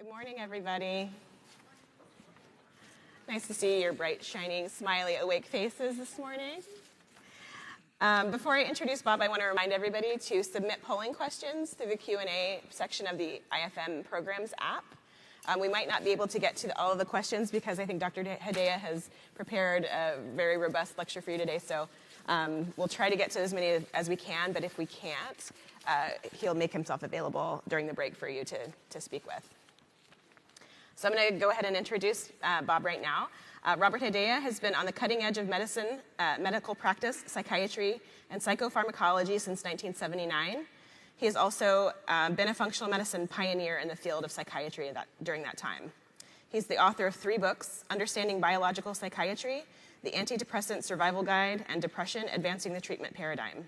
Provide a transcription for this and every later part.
Good morning, everybody. Nice to see your bright, shining, smiley, awake faces this morning. Before I introduce Bob, I want to remind everybody to submit polling questions through the Q&A section of the IFM Programs app. We might not be able to get to all of the questions because I think Dr. Hedaya has prepared a very robust lecture for you today, so we'll try to get to as many as we can, but if we can't, he'll make himself available during the break for you to speak with. So I'm going to go ahead and introduce Bob right now. Robert Hedaya has been on the cutting edge of medicine, medical practice, psychiatry, and psychopharmacology since 1979. He has also been a functional medicine pioneer in the field of psychiatry during that time. He's the author of 3 books, Understanding Biological Psychiatry, The Antidepressant Survival Guide, and Depression, Advancing the Treatment Paradigm.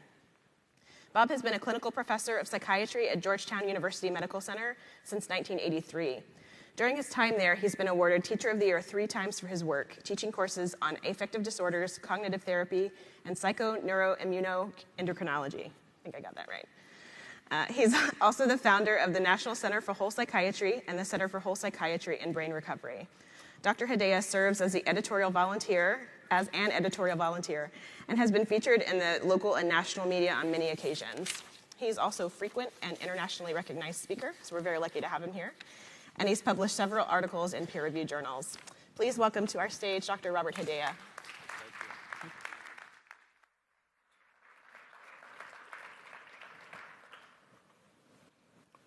Bob has been a clinical professor of psychiatry at Georgetown University Medical Center since 1983. During his time there, he's been awarded Teacher of the Year 3 times for his work, teaching courses on affective disorders, cognitive therapy, and psychoneuroimmunoendocrinology. I think I got that right. He's also the founder of the National Center for Whole Psychiatry and the Center for Whole Psychiatry and Brain Recovery. Dr. Hedaya serves as an editorial volunteer, and has been featured in the local and national media on many occasions. He's also a frequent and internationally recognized speaker, so we're very lucky to have him here. And he's published several articles in peer-reviewed journals. Please welcome to our stage Dr. Robert Hedaya.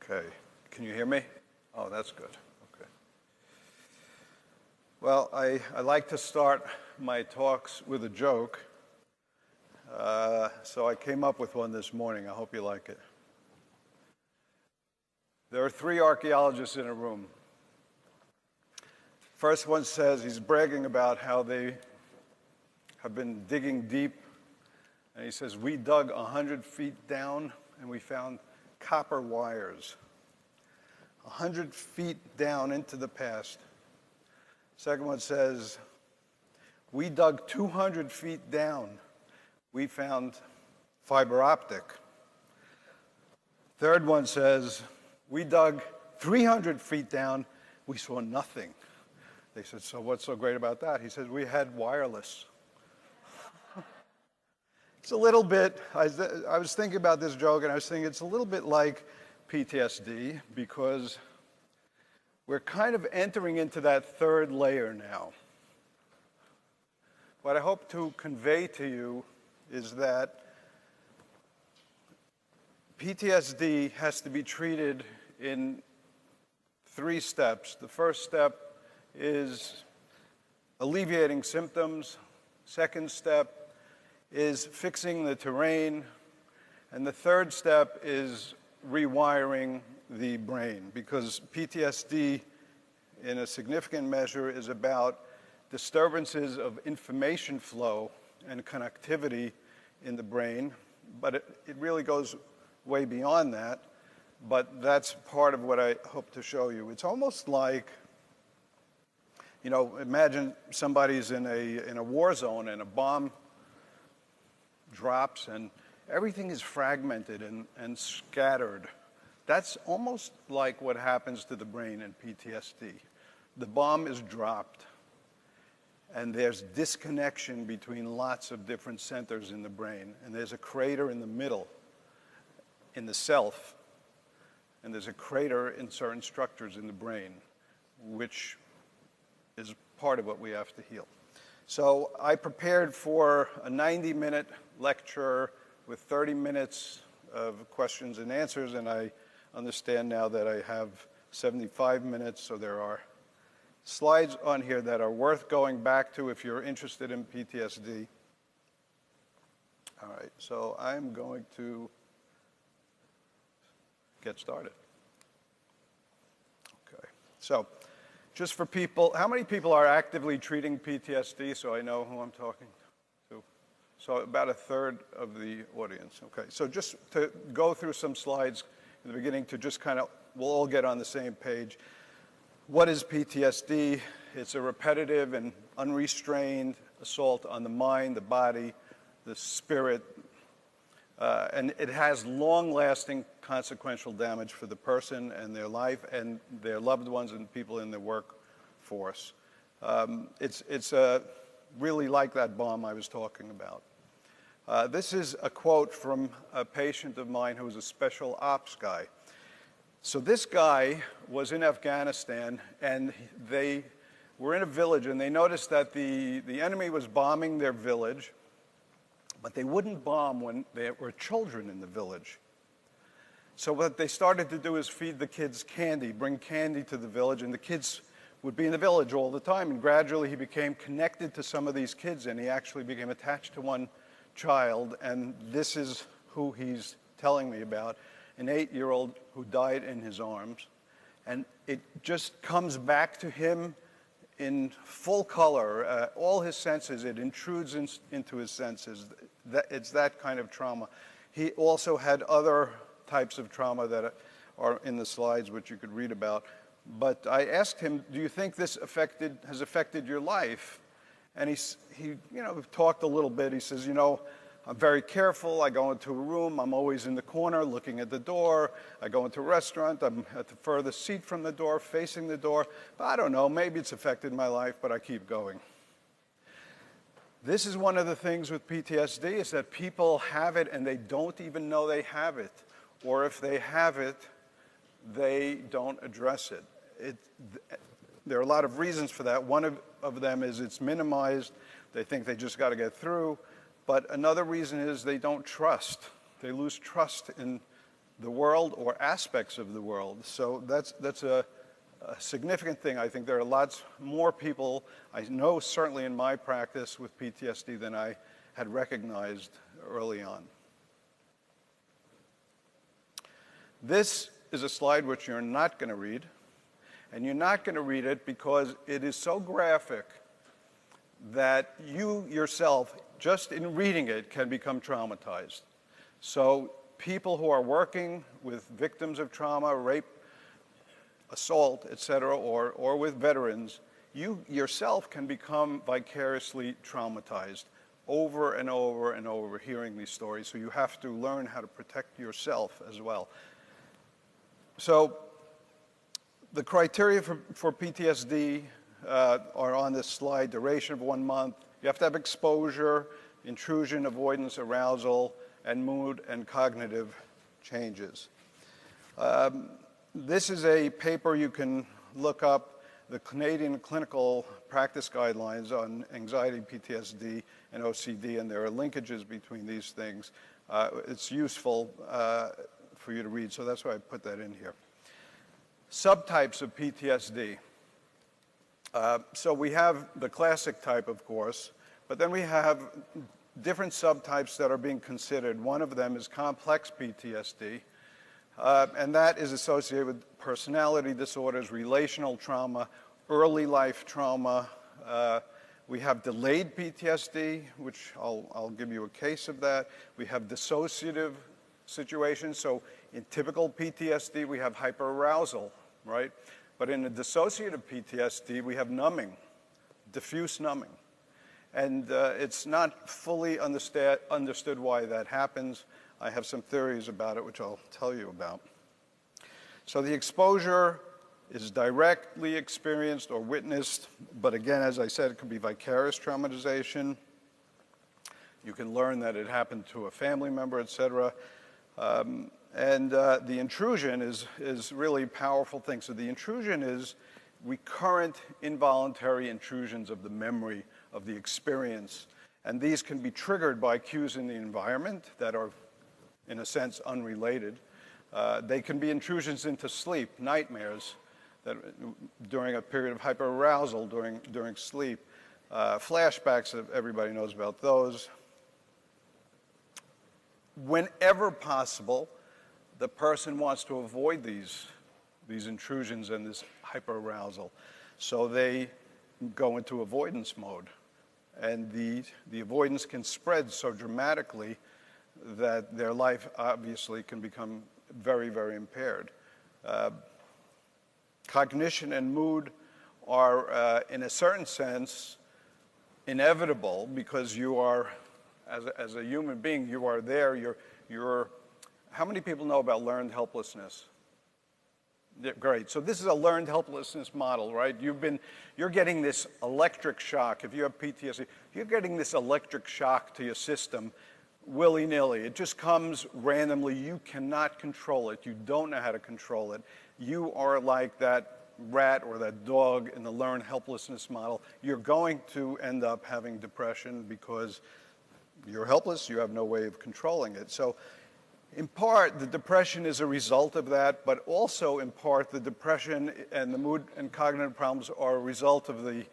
Okay, can you hear me? Oh, that's good, okay. Well, I like to start my talks with a joke, so I came up with one this morning. I hope you like it. There are 3 archaeologists in a room. First one says he's bragging about how they have been digging deep, and he says, we dug 100 feet down and we found copper wires. 100 feet down into the past. Second one says, we dug 200 feet down. We found fiber optic. Third one says, we dug 300 feet down. We saw nothing. They said, so what's so great about that? He said, we had wireless. It's a little bit, I was thinking about this joke, and I was thinking it's a little bit like PTSD, because we're kind of entering into that 3rd layer now. What I hope to convey to you is that PTSD has to be treated in 3 steps. The first step is alleviating symptoms. Second step is fixing the terrain. And the third step is rewiring the brain, because PTSD in a significant measure is about disturbances of information flow and connectivity in the brain, but it really goes way beyond that. But that's part of what I hope to show you. It's almost like, you know, imagine somebody's in a war zone and a bomb drops and everything is fragmented and scattered. That's almost like what happens to the brain in PTSD. The bomb is dropped, and there's disconnection between lots of different centers in the brain, and there's a crater in the middle, in the self, and there's a crater in certain structures in the brain, which is part of what we have to heal. So I prepared for a 90-minute lecture with 30 minutes of questions and answers, and I understand now that I have 75 minutes, so there are slides on here that are worth going back to if you're interested in PTSD. All right, so I'm going to get started. Okay, so just for people, how many people are actively treating PTSD, so I know who I'm talking to? So about 1/3 of the audience. Okay, so just to go through some slides in the beginning to just kind of, we'll all get on the same page. What is PTSD? It's a repetitive and unrestrained assault on the mind, the body, the spirit, and it has long-lasting consequential damage for the person and their life and their loved ones and people in the workforce. It's really like that bomb I was talking about. This is a quote from a patient of mine who was a special ops guy. So this guy was in Afghanistan, and they were in a village, and they noticed that the enemy was bombing their village, but they wouldn't bomb when there were children in the village. So what they started to do is feed the kids candy, bring candy to the village, and the kids would be in the village all the time. And gradually he became connected to some of these kids, and he actually became attached to one child. And this is who he's telling me about, an 8-year-old who died in his arms. And it just comes back to him in full color, all his senses. It intrudes into his senses. It's that kind of trauma. He also had other types of trauma that are in the slides, which you could read about. But I asked him, do you think this has affected your life? And he talked a little bit. He says, I'm very careful. I go into a room. I'm always in the corner looking at the door. I go into a restaurant. I'm at the furthest seat from the door, facing the door. But I don't know. Maybe it's affected my life, but I keep going. This is one of the things with PTSD, is that people have it and they don't even know they have it. Or if they have it, they don't address it. There are a lot of reasons for that. One of them is it's minimized. They think they just got to get through. But another reason is they don't trust. They lose trust in the world or aspects of the world. So that's a significant thing. I think there are lots more people I know, certainly in my practice with PTSD, than I had recognized early on. This is a slide which you're not going to read. And you're not going to read it because it is so graphic that you yourself, just in reading it, can become traumatized. So people who are working with victims of trauma, rape, assault, etc., or with veterans, you yourself can become vicariously traumatized over and over and over hearing these stories. So you have to learn how to protect yourself as well. So the criteria for PTSD are on this slide: duration of 1 month. You have to have exposure, intrusion, avoidance, arousal, and mood and cognitive changes. This is a paper you can look up, the Canadian Clinical Practice Guidelines on Anxiety, PTSD, and OCD, and there are linkages between these things. It's useful for you to read, so that's why I put that in here. Subtypes of PTSD. So we have the classic type, of course, but then we have different subtypes that are being considered. One of them is complex PTSD, and that is associated with personality disorders, relational trauma, early life trauma. We have delayed PTSD, which I'll give you a case of that. We have dissociative situations. So in typical PTSD, we have hyperarousal, right? But in a dissociative PTSD, we have numbing, diffuse numbing. And it's not fully understood why that happens. I have some theories about it, which I'll tell you about. So the exposure is directly experienced or witnessed, but again, as I said, it could be vicarious traumatization. You can learn that it happened to a family member, etc. And the intrusion is really a powerful thing. So the intrusion is recurrent involuntary intrusions of the memory of the experience. And these can be triggered by cues in the environment that are, in a sense, unrelated. They can be intrusions into sleep, nightmares, that during a period of hyperarousal during sleep. Flashbacks, everybody knows about those. Whenever possible, the person wants to avoid these intrusions and this hyperarousal. So they go into avoidance mode. And the avoidance can spread so dramatically that their life obviously can become very, very impaired. Cognition and mood are, in a certain sense, inevitable because you are, as a human being, you are there. You're How many people know about learned helplessness? Yeah, great. So this is a learned helplessness model, right? You're getting this electric shock. If you have PTSD, you're getting this electric shock to your system willy-nilly. It just comes randomly. You cannot control it. You don't know how to control it. You are like that rat or that dog in the learned helplessness model. You're going to end up having depression because you're helpless. You have no way of controlling it. So in part, the depression is a result of that, but also in part, the depression and the mood and cognitive problems are a result of the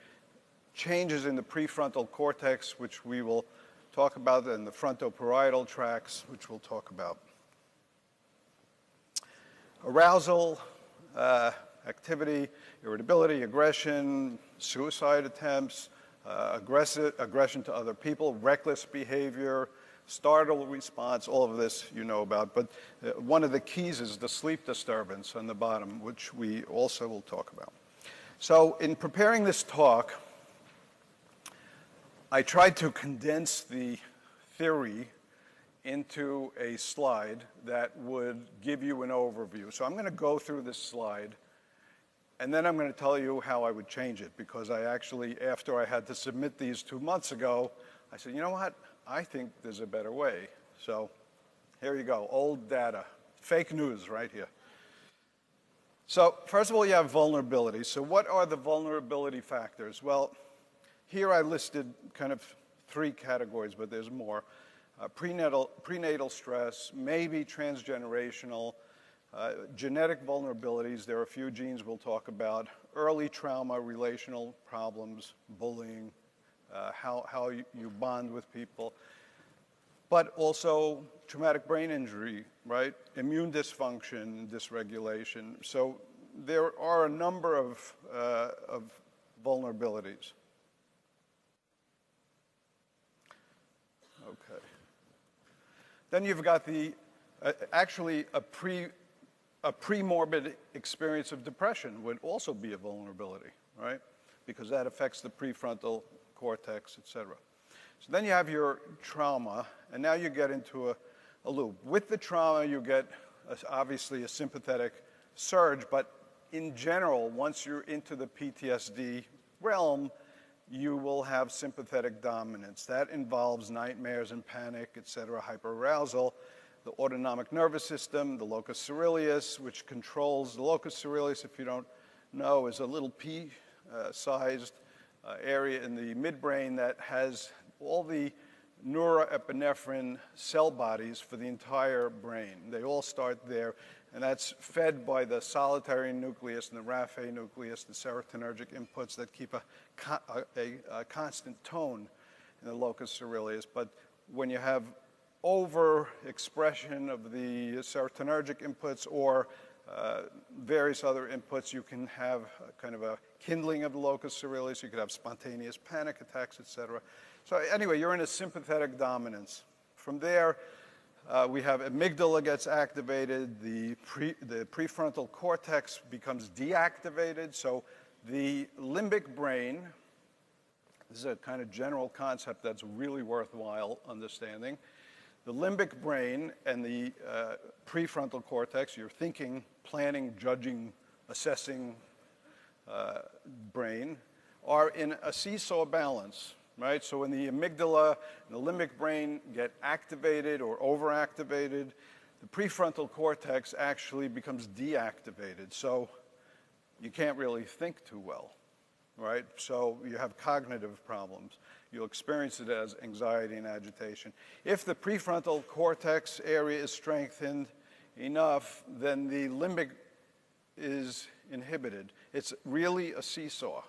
changes in the prefrontal cortex, which we will talk about, and the frontoparietal tracts, which we'll talk about. Arousal, activity, irritability, aggression, suicide attempts, aggression to other people, reckless behavior, startle response, all of this you know about. But one of the keys is the sleep disturbance on the bottom, which we also will talk about. So in preparing this talk, I tried to condense the theory into a slide that would give you an overview. So I'm going to go through this slide, and then I'm going to tell you how I would change it, because I actually, after I had to submit these 2 months ago, I said, you know what? I think there's a better way. So here you go, old data, fake news right here. So first of all, you have vulnerability. So what are the vulnerability factors? Well, here I listed kind of 3 categories, but there's more. Prenatal stress, maybe transgenerational, genetic vulnerabilities. There are a few genes we'll talk about. Early trauma, relational problems, bullying, how you bond with people. But also traumatic brain injury, right? Immune dysfunction, dysregulation. So there are a number of vulnerabilities. Okay. Then you've got the, actually a pre-morbid experience of depression would also be a vulnerability, right? Because that affects the prefrontal cortex, et cetera. So then you have your trauma, and now you get into a loop. With the trauma, you get obviously a sympathetic surge, but in general, once you're into the PTSD realm, you will have sympathetic dominance. That involves nightmares and panic, et cetera, hyperarousal, the autonomic nervous system, the locus coeruleus, which controls the locus coeruleus, if you don't know, is a little pea-sized area in the midbrain that has all the neuroepinephrine cell bodies for the entire brain. They all start there, and that's fed by the solitary nucleus and the raphe nucleus, the serotonergic inputs that keep a constant tone in the locus coeruleus. But when you have overexpression of the serotonergic inputs or various other inputs, you can have kind of a kindling of the locus coeruleus. You could have spontaneous panic attacks, et cetera. So anyway, you're in a sympathetic dominance. From there, we have amygdala gets activated. The prefrontal cortex becomes deactivated. So the limbic brain, this is a kind of general concept that's really worthwhile understanding. The limbic brain and the prefrontal cortex, your thinking, planning, judging, assessing brain, are in a seesaw balance, right? So when the amygdala and the limbic brain get activated or overactivated, the prefrontal cortex actually becomes deactivated. So you can't really think too well, right? So you have cognitive problems. You'll experience it as anxiety and agitation. If the prefrontal cortex area is strengthened enough, then the limbic is inhibited. It's really a seesaw.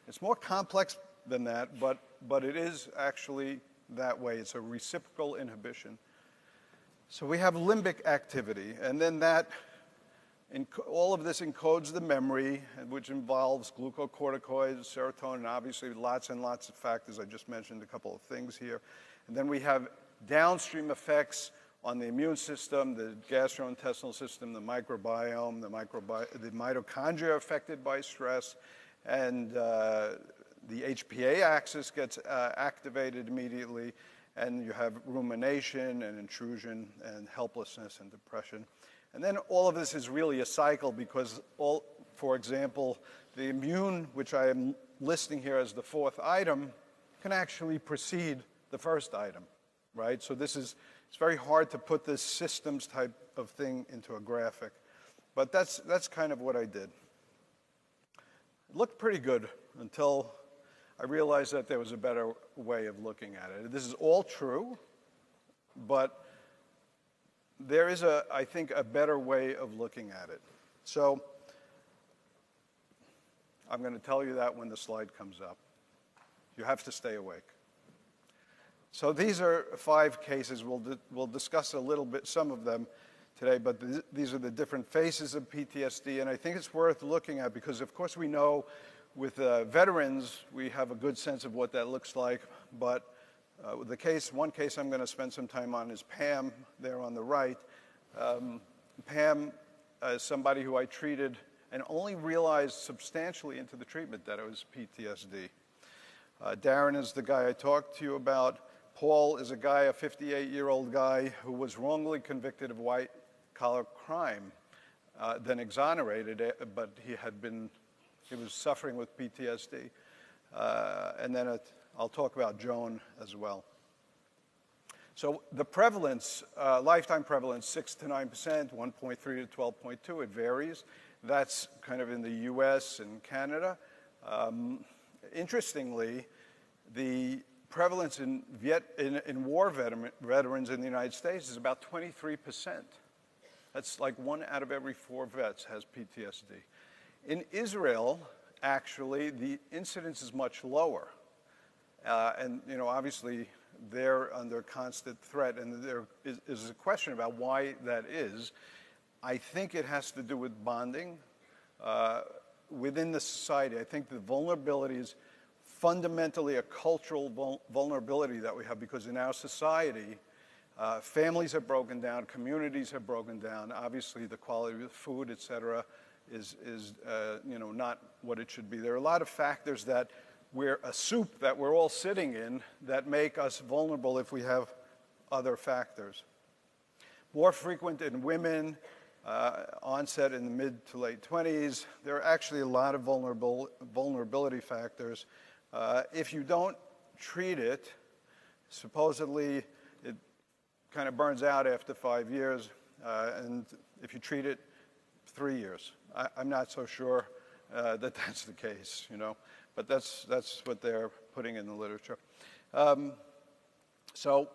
It's more complex than that, but it is actually that way. It's a reciprocal inhibition. So we have limbic activity, and then that, all of this encodes the memory, which involves glucocorticoids, serotonin, obviously lots and lots of factors. I just mentioned a couple of things here. And then we have downstream effects on the immune system, the gastrointestinal system, the microbiome, the mitochondria affected by stress, and the HPA axis gets activated immediately, and you have rumination and intrusion and helplessness and depression. And then all of this is really a cycle because for example, the immune, which I am listing here as the fourth item, can actually precede the first item, right? So it's very hard to put this systems type of thing into a graphic. But that's kind of what I did. It looked pretty good until I realized that there was a better way of looking at it. This is all true, but there is, I think, a better way of looking at it. So I'm going to tell you that when the slide comes up. You have to stay awake. So these are 5 cases. We'll discuss a little bit, some of them today, but these are the different phases of PTSD, and I think it's worth looking at because, of course, we know with veterans, we have a good sense of what that looks like, but one case I'm going to spend some time on is Pam, there on the right. Pam is somebody who I treated and only realized substantially into the treatment that it was PTSD. Darren is the guy I talked to you about. Paul is a 58-year-old guy who was wrongly convicted of white-collar crime, then exonerated, but he was suffering with PTSD. And then I'll talk about Joan as well. So the prevalence, lifetime prevalence, 6 to 9%, 1.3 to 12.2, it varies. That's kind of in the US and Canada. Interestingly, the prevalence in war veterans in the United States is about 23%. That's like 1 out of every 4 vets has PTSD. In Israel, actually, the incidence is much lower. And, obviously, they're under constant threat, and there is a question about why that is. I think it has to do with bonding within the society. I think the vulnerability is fundamentally a cultural vulnerability that we have because in our society, families have broken down, communities have broken down. Obviously, the quality of the food, et cetera, is not what it should be. There are a lot of factors that we're a soup that we're all sitting in that make us vulnerable if we have other factors. More frequent in women, onset in the mid to late 20s. There are actually a lot of vulnerability factors. If you don't treat it, supposedly it kind of burns out after 5 years, and if you treat it, 3 years. I'm not so sure that that's the case, but that's what they're putting in the literature. So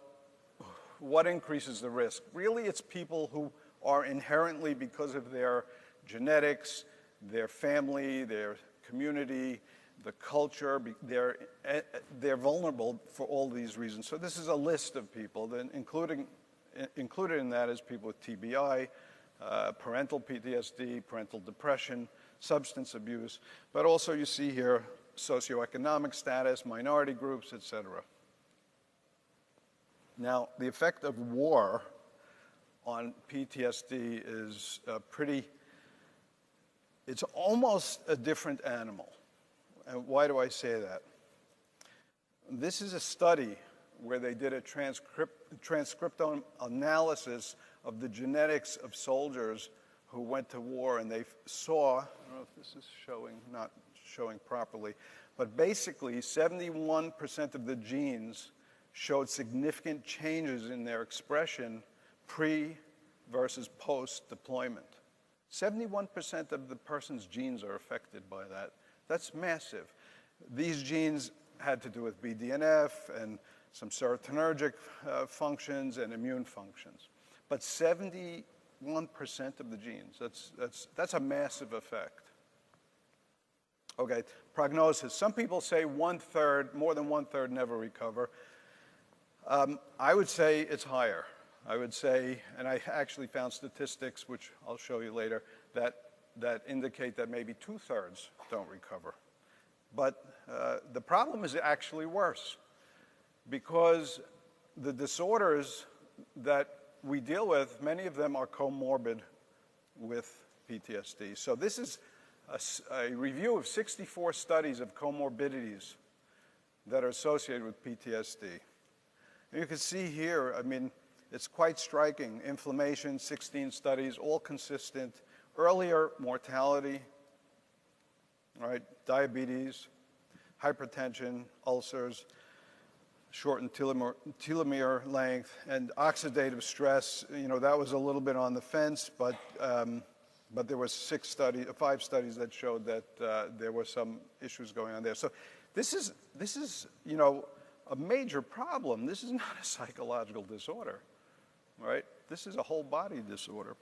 what increases the risk? Really, it's people who are inherently, because of their genetics, their family, their community, the culture, they're vulnerable for all these reasons. So this is a list of people, then included in that is people with TBI, parental PTSD, parental depression, substance abuse, but also you see here socioeconomic status, minority groups, etc. Now, the effect of war on PTSD is it's almost a different animal. And why do I say that? This is a study where they did a transcriptome analysis of the genetics of soldiers who went to war, and they saw, I don't know if this is not showing properly, but basically 71% of the genes showed significant changes in their expression pre versus post deployment. 71% of the person's genes are affected by that. That's massive. These genes had to do with BDNF and some serotonergic functions and immune functions. But 71% of the genes, that's a massive effect. Okay, prognosis. Some people say more than one third never recover. I would say it's higher. I would say, and I actually found statistics, which I'll show you later, that indicate that maybe 2/3 don't recover. But the problem is actually worse because the disorders that we deal with, many of them are comorbid with PTSD. So this is a review of 64 studies of comorbidities that are associated with PTSD. And you can see here, I mean, it's quite striking. Inflammation, 16 studies, all consistent. Earlier mortality, right? Diabetes, hypertension, ulcers, shortened telomere length, and oxidative stress. You know, that was a little bit on the fence, but there was 5 studies that showed that there were some issues going on there. So this is you know, a major problem. This is not a psychological disorder, right? This is a whole body disorder.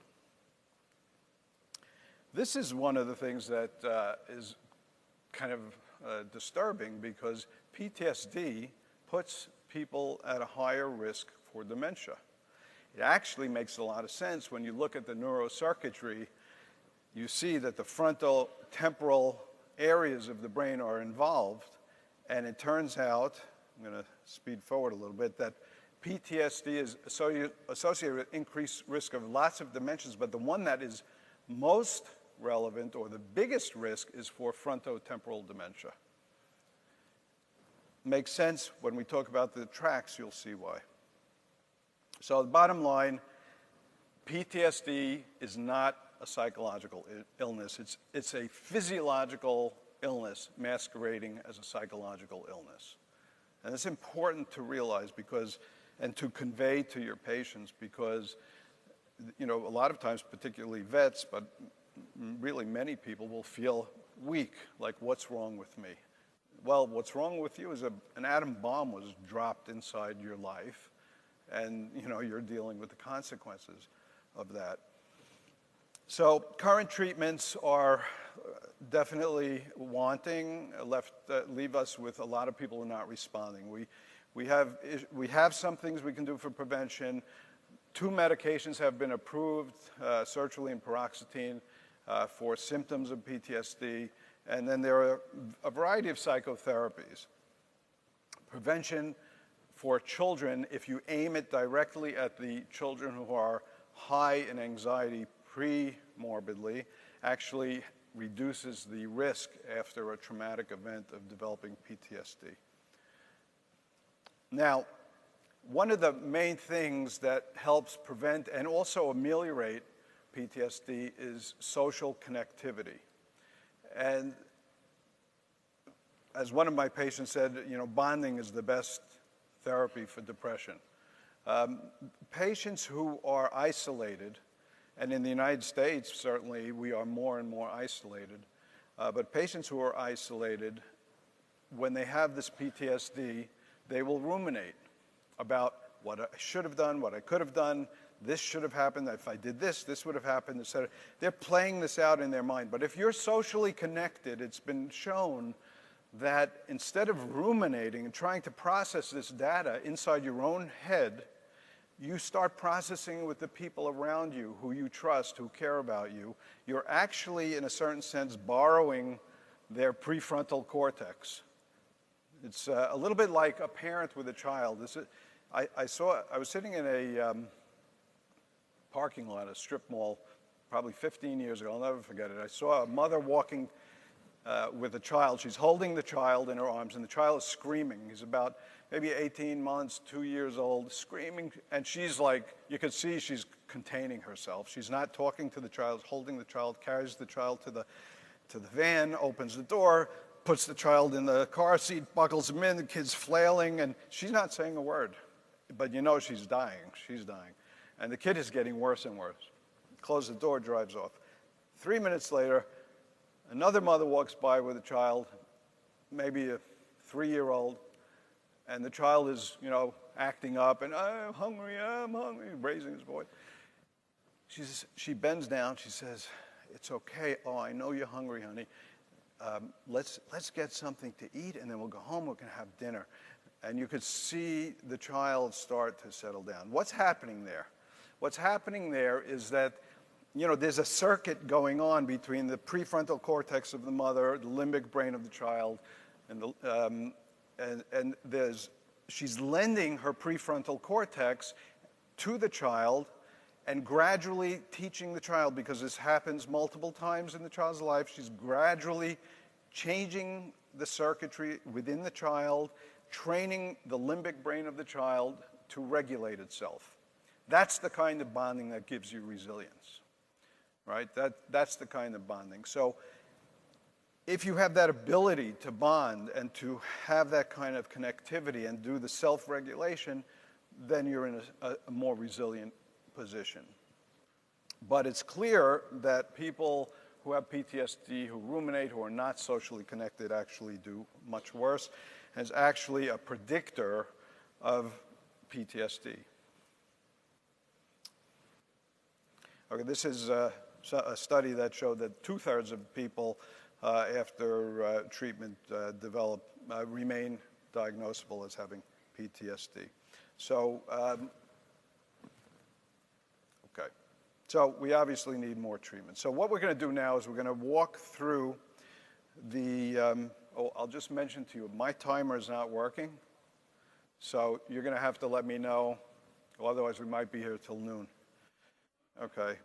This is one of the things that is kind of disturbing, because PTSD puts people at a higher risk for dementia. It actually makes a lot of sense when you look at the neurocircuitry. You see that the frontal temporal areas of the brain are involved, and it turns out, I'm going to speed forward a little bit, that PTSD is associated with increased risk of lots of dementias, but the one that is most relevant, or the biggest risk, is for frontotemporal dementia. Makes sense. When we talk about the tracks, you'll see why. So the bottom line, PTSD is not a psychological illness. It's a physiological illness masquerading as a psychological illness. And it's important to realize, because, and to convey to your patients, because, you know, a lot of times, particularly vets, but really many people will feel weak, like, what's wrong with me? Well, what's wrong with you is an atom bomb was dropped inside your life, and, you know, you're dealing with the consequences of that. So current treatments are definitely wanting, leave us with a lot of people who are not responding. We have some things we can do for prevention. 2 medications have been approved, sertraline and paroxetine, for symptoms of PTSD, and then there are a variety of psychotherapies. Prevention for children, if you aim it directly at the children who are high in anxiety pre-morbidly, actually reduces the risk after a traumatic event of developing PTSD. Now, one of the main things that helps prevent and also ameliorate PTSD is social connectivity. And as one of my patients said, you know, bonding is the best therapy for depression. Patients who are isolated, and in the United States, certainly, we are more and more isolated, but patients who are isolated, when they have this PTSD, they will ruminate about what I should have done, what I could have done, this should have happened, if I did this, this would have happened, etc. They're playing this out in their mind. But if you're socially connected, it's been shown that instead of ruminating and trying to process this data inside your own head, you start processing with the people around you who you trust, who care about you. You're actually, in a certain sense, borrowing their prefrontal cortex. It's a little bit like a parent with a child. I was sitting in a parking lot, a strip mall, probably 15 years ago. I'll never forget it. I saw a mother walking with a child. She's holding the child in her arms, and the child is screaming. He's about maybe 18 months, 2 years old, screaming. And she's like, you can see she's containing herself. She's not talking to the child, holding the child, carries the child to the van, opens the door, puts the child in the car seat, buckles him in, the kid's flailing, and she's not saying a word. But you know she's dying. She's dying. And the kid is getting worse and worse. Closes the door, drives off. 3 minutes later, another mother walks by with a child, maybe a 3-year-old, and the child is, you know, acting up, and I'm hungry, raising his voice. She bends down, she says, it's okay, oh, I know you're hungry, honey. Let's get something to eat, and then we'll go home, we can have dinner. And you could see the child start to settle down. What's happening there? What's happening there is that, you know, there's a circuit going on between the prefrontal cortex of the mother, the limbic brain of the child, and she's lending her prefrontal cortex to the child and gradually teaching the child, because this happens multiple times in the child's life, she's gradually changing the circuitry within the child, training the limbic brain of the child to regulate itself. That's the kind of bonding that gives you resilience, right? That's the kind of bonding. So if you have that ability to bond and to have that kind of connectivity and do the self-regulation, then you're in a more resilient position. But it's clear that people who have PTSD, who ruminate, who are not socially connected, actually do much worse, and it's actually a predictor of PTSD. Okay, this is a study that showed that 2/3 of people after treatment remain diagnosable as having PTSD. So, okay. So we obviously need more treatment. So what we're going to do now is we're going to walk through the, I'll just mention to you, my timer is not working. So you're going to have to let me know, well, otherwise we might be here till noon. Okay.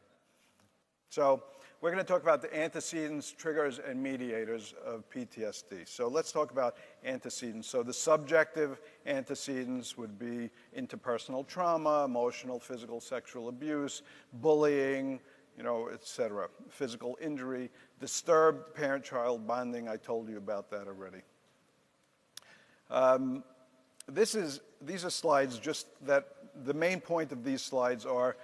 So we're going to talk about the antecedents, triggers, and mediators of PTSD. So let's talk about antecedents. So the subjective antecedents would be interpersonal trauma, emotional, physical, sexual abuse, bullying, et cetera. Physical injury, disturbed parent-child bonding. I told you about that already. These are slides just that the main point of these slides are,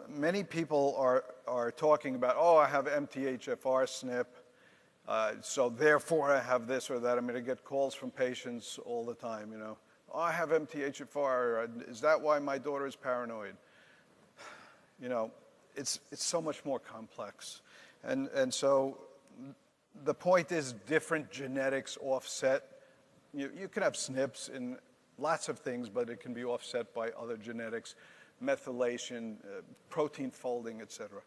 many people are talking about, oh, I have MTHFR SNP, so therefore I have this or that. I'm going to get calls from patients all the time, Oh, I have MTHFR. Is that why my daughter is paranoid? It's so much more complex. And so the point is different genetics offset. You can have SNPs in lots of things, but it can be offset by other genetics. Methylation, protein folding, et cetera.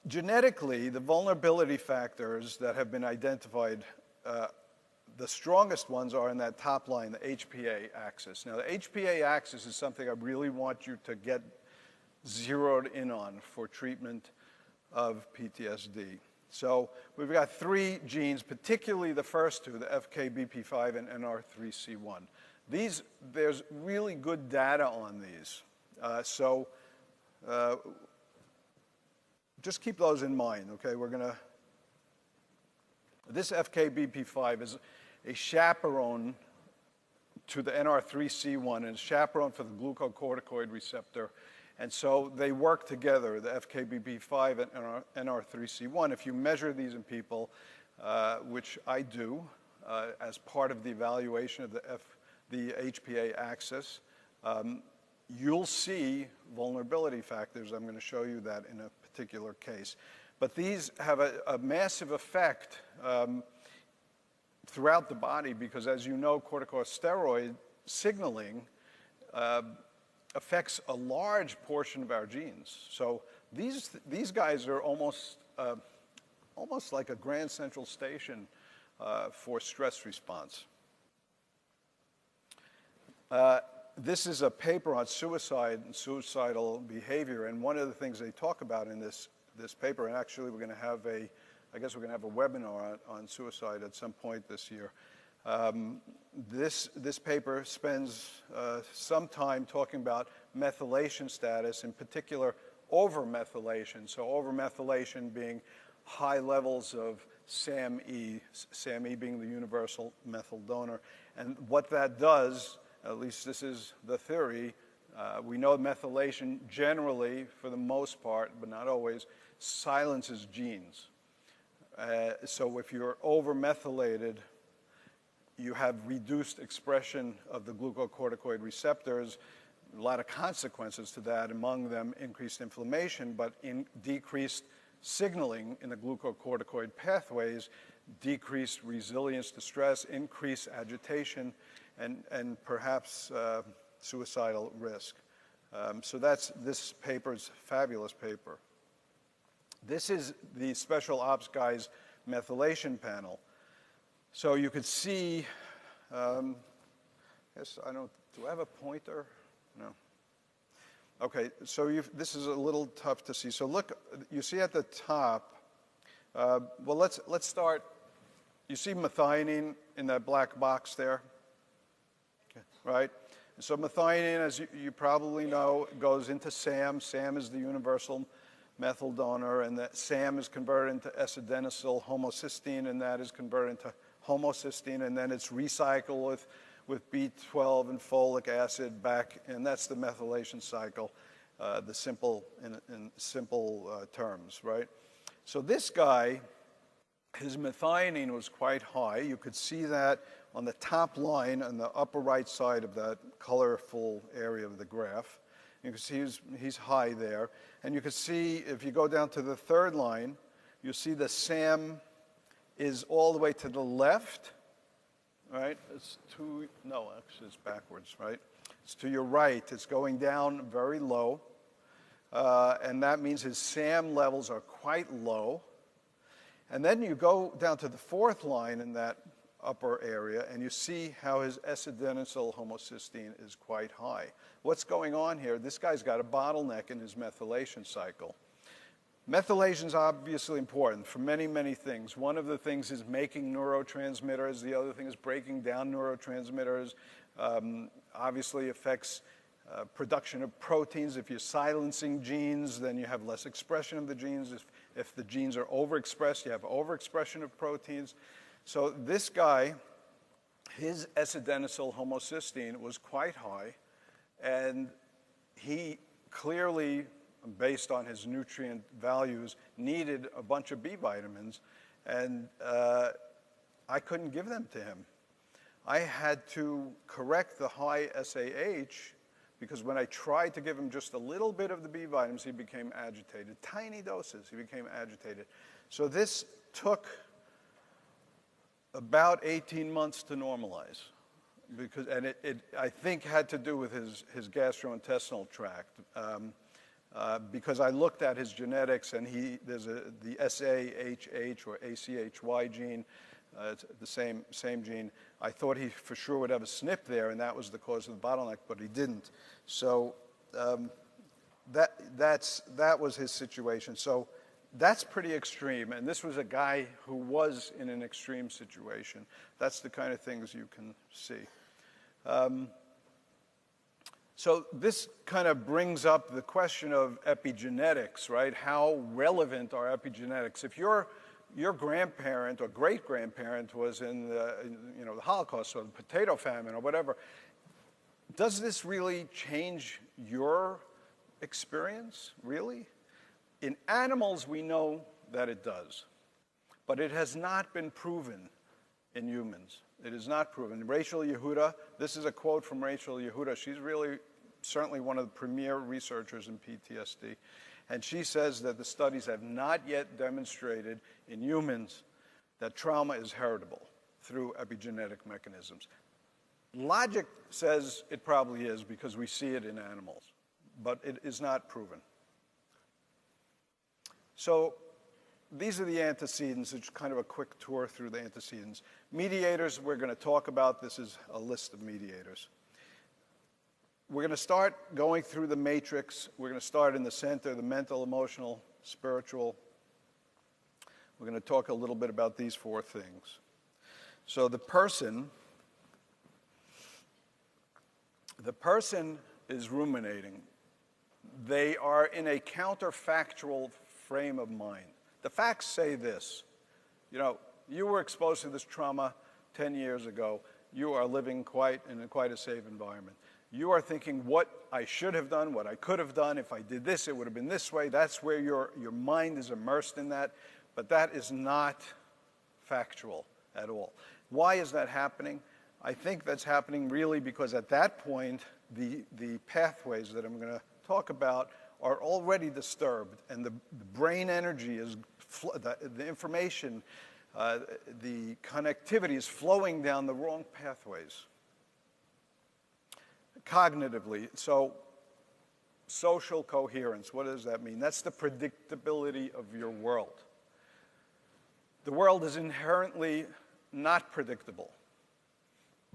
Genetically, the vulnerability factors that have been identified, the strongest ones are in that top line, the HPA axis. Now, the HPA axis is something I really want you to get zeroed in on for treatment of PTSD. So we've got 3 genes, particularly the first 2, the FKBP5 and NR3C1. There's really good data on these. Just keep those in mind, okay? This FKBP5 is a chaperone to the NR3C1 and a chaperone for the glucocorticoid receptor. And so they work together, the FKBP5 and NR3C1. If you measure these in people, which I do as part of the evaluation of the HPA axis, you'll see vulnerability factors. I'm going to show you that in a particular case. But these have a massive effect throughout the body because, as you know, corticosteroid signaling affects a large portion of our genes. So these guys are almost like a grand central station for stress response. This is a paper on suicide and suicidal behavior, and one of the things they talk about in this paper, and actually we're going to have I guess we're going to have a webinar on suicide at some point this year. This paper spends some time talking about methylation status, in particular overmethylation. So overmethylation being high levels of SAMe, SAMe being the universal methyl donor, and what that does. At least this is the theory. We know methylation generally, for the most part, but not always, silences genes. So if you're over-methylated, you have reduced expression of the glucocorticoid receptors. A lot of consequences to that, among them increased inflammation, but decreased signaling in the glucocorticoid pathways, decreased resilience to stress, increased agitation, and perhaps suicidal risk. So this paper's fabulous paper. This is the special ops guys methylation panel. So you could see, yes, do I have a pointer? No. Okay, so this is a little tough to see. So look, you see at the top, well, let's start. You see methionine in that black box there? Okay. right? So methionine, as you probably know, goes into SAM. SAM is the universal methyl donor, and that SAM is converted into S-adenosyl homocysteine, and that is converted into homocysteine, and then it's recycled with B12 and folic acid back, and that's the methylation cycle, the simple in simple terms, right? So this guy, his methionine was quite high. You could see that on the top line on the upper right side of that colorful area of the graph. You can see he's high there. And you can see, if you go down to the third line, you see the SAM is all the way to the left, right? Actually it's backwards, right? It's to your right. It's going down very low. And that means his SAM levels are quite low. And then you go down to the fourth line in that upper area, and you see how his S-adenosyl homocysteine is quite high. What's going on here? This guy's got a bottleneck in his methylation cycle. Methylation is obviously important for many, many things. One of the things is making neurotransmitters. The other thing is breaking down neurotransmitters. Obviously affects production of proteins. If you're silencing genes, then you have less expression of the genes. If the genes are overexpressed, you have overexpression of proteins. So this guy, his S-adenosyl homocysteine was quite high, and he clearly, based on his nutrient values, needed a bunch of B vitamins, and I couldn't give them to him. I had to correct the high SAH, because when I tried to give him just a little bit of the B vitamins, he became agitated. Tiny doses, he became agitated. So this took about 18 months to normalize, and it I think had to do with his gastrointestinal tract, because I looked at his genetics, and there's the SAHH or ACHY gene, it's the same gene. I thought he for sure would have a SNP there, and that was the cause of the bottleneck, but he didn't. So that was his situation. So that's pretty extreme, and this was a guy who was in an extreme situation. That's the kind of things you can see. So this kind of brings up the question of epigenetics, right? How relevant are epigenetics? If your grandparent or great-grandparent was in the Holocaust or the potato famine or whatever, does this really change your experience, really? In animals, we know that it does, but it has not been proven in humans. It is not proven. Rachel Yehuda, this is a quote from Rachel Yehuda. She's really certainly one of the premier researchers in PTSD. And she says that the studies have not yet demonstrated in humans that trauma is heritable through epigenetic mechanisms. Logic says it probably is because we see it in animals, but it is not proven. So these are the antecedents. It's kind of a quick tour through the antecedents. Mediators, we're going to talk about. This is a list of mediators. We're going to start going through the matrix. We're going to start in the center, the mental, emotional, spiritual. We're going to talk a little bit about these four things. So the person is ruminating. They are in a counterfactual frame of mind. The facts say this. You were exposed to this trauma 10 years ago. You are living in quite a safe environment. You are thinking what I should have done, what I could have done. If I did this, it would have been this way. That's where your mind is immersed in that. But that is not factual at all. Why is that happening? I think that's happening really because at that point, the pathways that I'm going to talk about are already disturbed, and the brain energy is, the information, the connectivity is flowing down the wrong pathways. Cognitively, so social coherence, what does that mean? That's the predictability of your world. The world is inherently not predictable,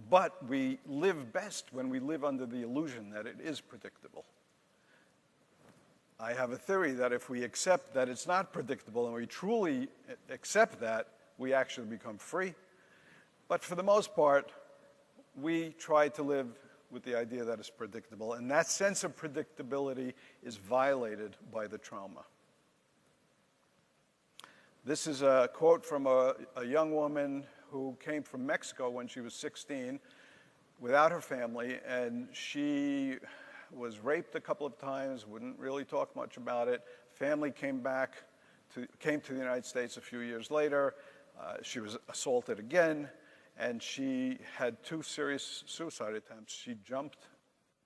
but we live best when we live under the illusion that it is predictable. I have a theory that if we accept that it's not predictable and we truly accept that, we actually become free. But for the most part, we try to live with the idea that it's predictable. And that sense of predictability is violated by the trauma. This is a quote from a young woman who came from Mexico when she was 16 without her family, and she was raped a couple of times, wouldn't really talk much about it. Family came to the United States a few years later. She was assaulted again, and she had 2 serious suicide attempts. She jumped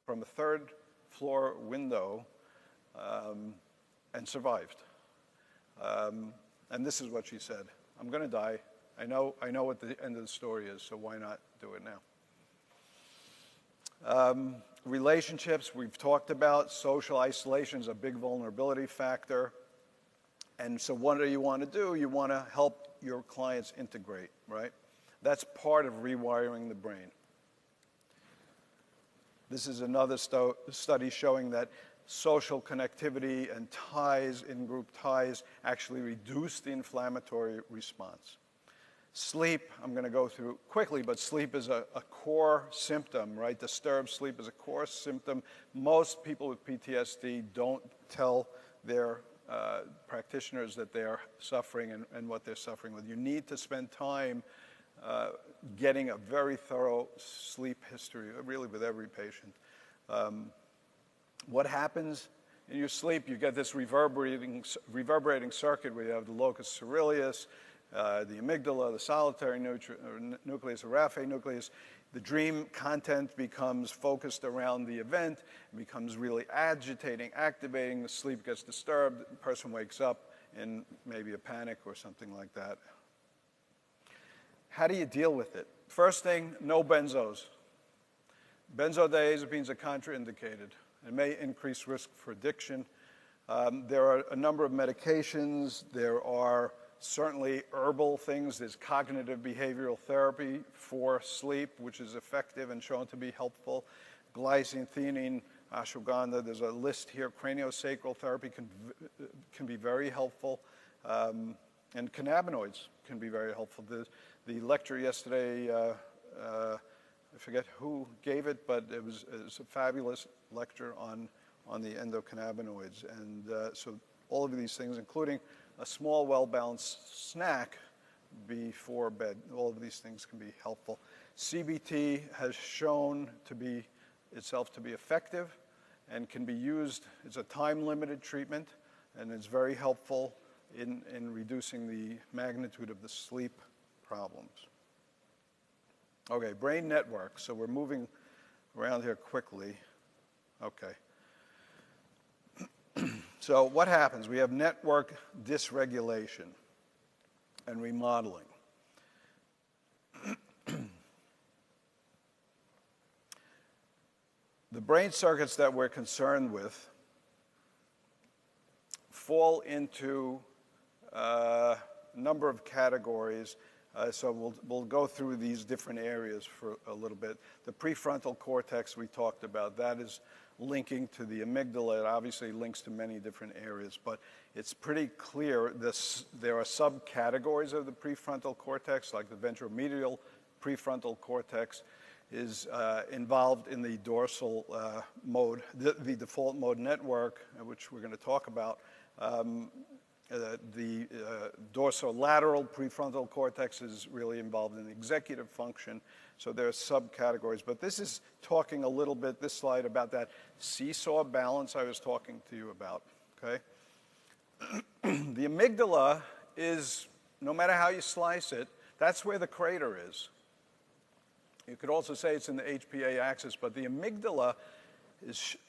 from a 3rd floor window and survived. And this is what she said: "I'm going to die. I know what the end of the story is, so why not do it now?" Relationships, we've talked about. Social isolation is a big vulnerability factor. And so what do you want to do? You want to help your clients integrate, right? That's part of rewiring the brain. This is another study showing that social connectivity and ties, in-group ties, actually reduce the inflammatory response. Sleep, I'm going to go through quickly, but sleep is a core symptom, right? Disturbed sleep is a core symptom. Most people with PTSD don't tell their practitioners that they are suffering and what they're suffering with. You need to spend time getting a very thorough sleep history, really with every patient. What happens in your sleep? You get this reverberating circuit where you have the locus coeruleus, the amygdala, the solitary nucleus, the raphe nucleus. The dream content becomes focused around the event, becomes really agitating, activating. The sleep gets disturbed. The person wakes up in maybe a panic or something like that. How do you deal with it? First thing, no benzos. Benzodiazepines are contraindicated. It may increase risk for addiction. There are a number of medications. There are certainly herbal things. There's cognitive behavioral therapy for sleep, which is effective and shown to be helpful. Glycine, theanine, ashwagandha. There's a list here. Craniosacral therapy can be very helpful. And cannabinoids can be very helpful. The lecture yesterday, I forget who gave it, but it was a fabulous lecture on the endocannabinoids. And so all of these things, including a small, well-balanced snack before bed, all of these things can be helpful. CBT has shown itself to be effective and can be used. It's a time-limited treatment, and it's very helpful in reducing the magnitude of the sleep problems. Okay, brain network. So we're moving around here quickly. Okay. So what happens? We have network dysregulation and remodeling. The brain circuits that we're concerned with fall into a number of categories. So we'll go through these different areas for a little bit. The prefrontal cortex we talked about, that is linking to the amygdala. It obviously links to many different areas, but it's pretty clear there are subcategories of the prefrontal cortex, like the ventromedial prefrontal cortex is involved in the dorsal mode, the default mode network, which we're going to talk about. The dorsolateral prefrontal cortex is really involved in executive function. So there are subcategories. But this is talking a little bit, this slide, about that seesaw balance I was talking to you about, okay? The amygdala is, no matter how you slice it, that's where the crater is. You could also say it's in the HPA axis, but the amygdala